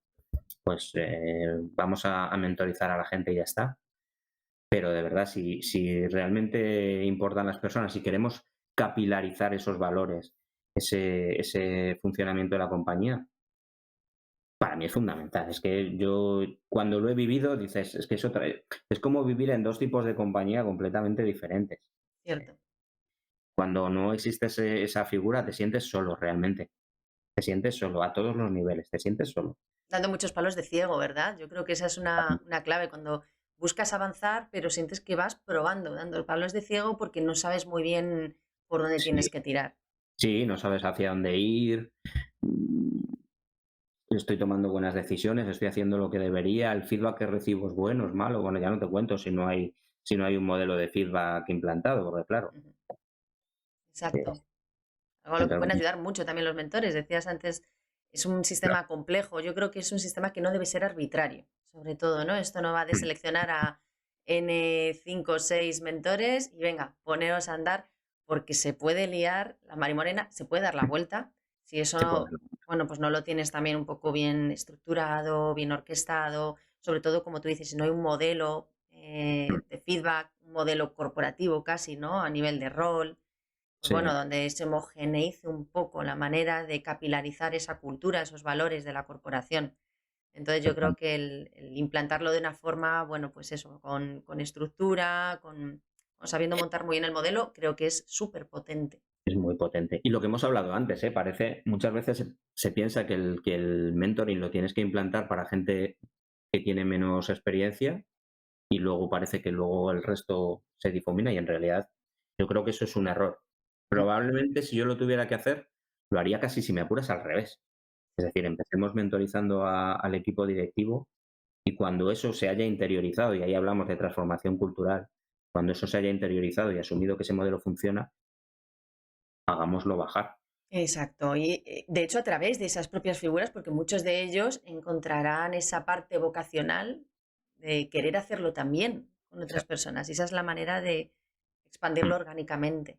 pues vamos a mentorizar a la gente y ya está. Pero de verdad, si realmente importan las personas, si queremos capilarizar esos valores, ese funcionamiento de la compañía, para mí es fundamental. Es que yo, cuando lo he vivido, dices, es que es como vivir en dos tipos de compañía completamente diferentes. Cierto. Cuando no existe esa figura, te sientes solo realmente. Te sientes solo a todos los niveles, te sientes solo. Dando muchos palos de ciego, ¿verdad? Yo creo que esa es una clave cuando buscas avanzar, pero sientes que vas probando, dando palos de ciego porque no sabes muy bien por dónde Sí, tienes que tirar. sí, no sabes hacia dónde ir. Estoy tomando buenas decisiones, estoy haciendo lo que debería, el feedback que recibo es bueno, es malo, bueno, ya no te cuento si no hay un modelo de feedback implantado, porque claro, Ujú. Exacto. Algo a lo que pueden entonces, ayudar mucho también los mentores. Decías antes, es un sistema complejo. Yo creo que es un sistema que no debe ser arbitrario, sobre todo, ¿no? Esto no va de seleccionar a N 5 o 6 mentores y venga, poneros a andar, porque se puede liar, la marimorena, se puede dar la vuelta. Si se puede. eso, bueno, pues no lo tienes también un poco bien estructurado, bien orquestado, sobre todo, como tú dices, si no hay un modelo de feedback, un modelo corporativo casi, ¿no? A nivel de rol pues bueno, Sí, donde se homogeneice un poco la manera de capilarizar esa cultura, esos valores de la corporación. Entonces yo creo total. que el implantarlo de una forma, bueno, pues eso, con estructura, con sabiendo montar muy bien el modelo, creo que es súper potente. Es muy potente. Y lo que hemos hablado antes, parece, muchas veces se piensa que el mentoring lo tienes que implantar para gente que tiene menos experiencia y luego parece que luego el resto se difumina y en realidad yo creo que eso es un error. Probablemente si yo lo tuviera que hacer, lo haría casi si me apuras al revés. Es decir, empecemos mentorizando al equipo directivo y cuando eso se haya interiorizado, y ahí hablamos de transformación cultural, cuando eso se haya interiorizado y asumido que ese modelo funciona, hagámoslo bajar. Exacto, y de hecho a través de esas propias figuras, porque muchos de ellos encontrarán esa parte vocacional de querer hacerlo también con otras personas. Y esa es la manera de expandirlo orgánicamente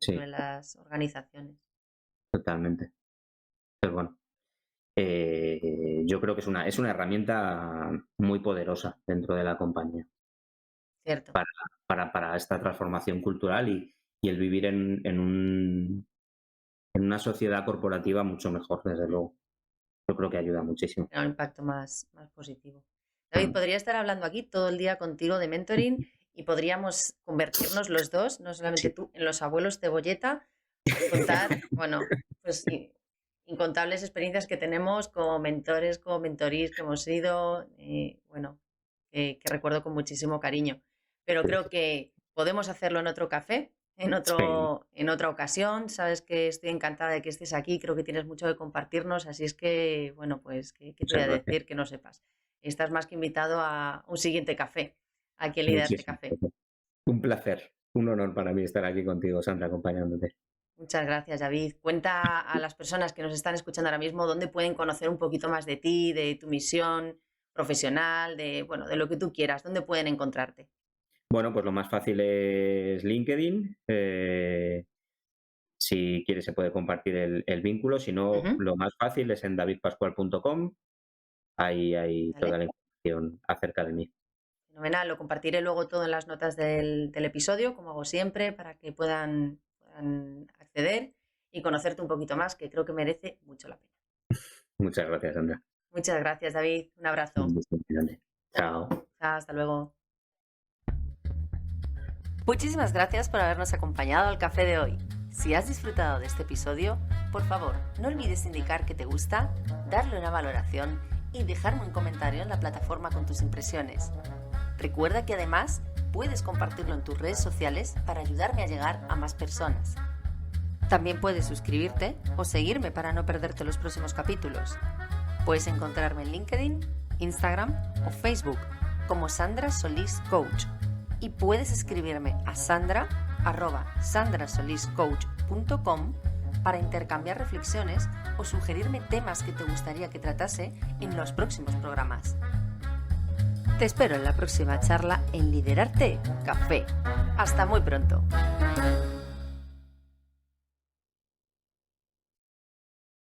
dentro de Sí, las organizaciones. totalmente. Pero bueno, yo creo que es una herramienta muy poderosa dentro de la compañía Cierto. para esta transformación cultural y el vivir en una sociedad corporativa mucho mejor, desde luego. Yo creo que ayuda muchísimo. Genera un impacto más positivo. David, Mm. podría estar hablando aquí todo el día contigo de mentoring y podríamos convertirnos los dos, no solamente Sí. tú, en los abuelos cebolleta y contar, bueno, pues incontables experiencias que tenemos como mentores, como mentorís que hemos sido, bueno, que recuerdo con muchísimo cariño. Pero creo que podemos hacerlo en otro café, Sí, en otra ocasión. Sabes que estoy encantada de que estés aquí, creo que tienes mucho que compartirnos, así es que, bueno, pues, ¿qué te voy muchas a gracias. decir que no sepas? Estás más que invitado a un siguiente café, aquí en Liderarte Muchísimas Café. gracias. Un placer, un honor para mí estar aquí contigo, Sandra, acompañándote. Muchas gracias, David. Cuenta a las personas que nos están escuchando ahora mismo dónde pueden conocer un poquito más de ti, de tu misión profesional, de, bueno, de lo que tú quieras, dónde pueden encontrarte. Bueno, pues lo más fácil es LinkedIn. Si quieres se puede compartir el vínculo. Si no, Ujú, lo más fácil es en davidpascual.com. Ahí hay toda ¿vale? la información acerca de mí. Fenomenal, lo compartiré luego todo en las notas del episodio, como hago siempre, para que puedan acceder y conocerte un poquito más, que creo que merece mucho la pena. Muchas gracias, Sandra. Muchas gracias, David. Un Un abrazo. gusto muy grande. Chao. Chao, hasta luego. Muchísimas gracias por habernos acompañado al café de hoy. Si has disfrutado de este episodio, por favor, no olvides indicar que te gusta, darle una valoración y dejarme un comentario en la plataforma con tus impresiones. Recuerda que además puedes compartirlo en tus redes sociales para ayudarme a llegar a más personas. También puedes suscribirte o seguirme para no perderte los próximos capítulos. Puedes encontrarme en LinkedIn, Instagram o Facebook como Sandra Solís Coach y puedes escribirme a sandra@sandrasoliscoach.com para intercambiar reflexiones o sugerirme temas que te gustaría que tratase en los próximos programas. Te espero en la próxima charla en Liderarte Café. Hasta muy pronto.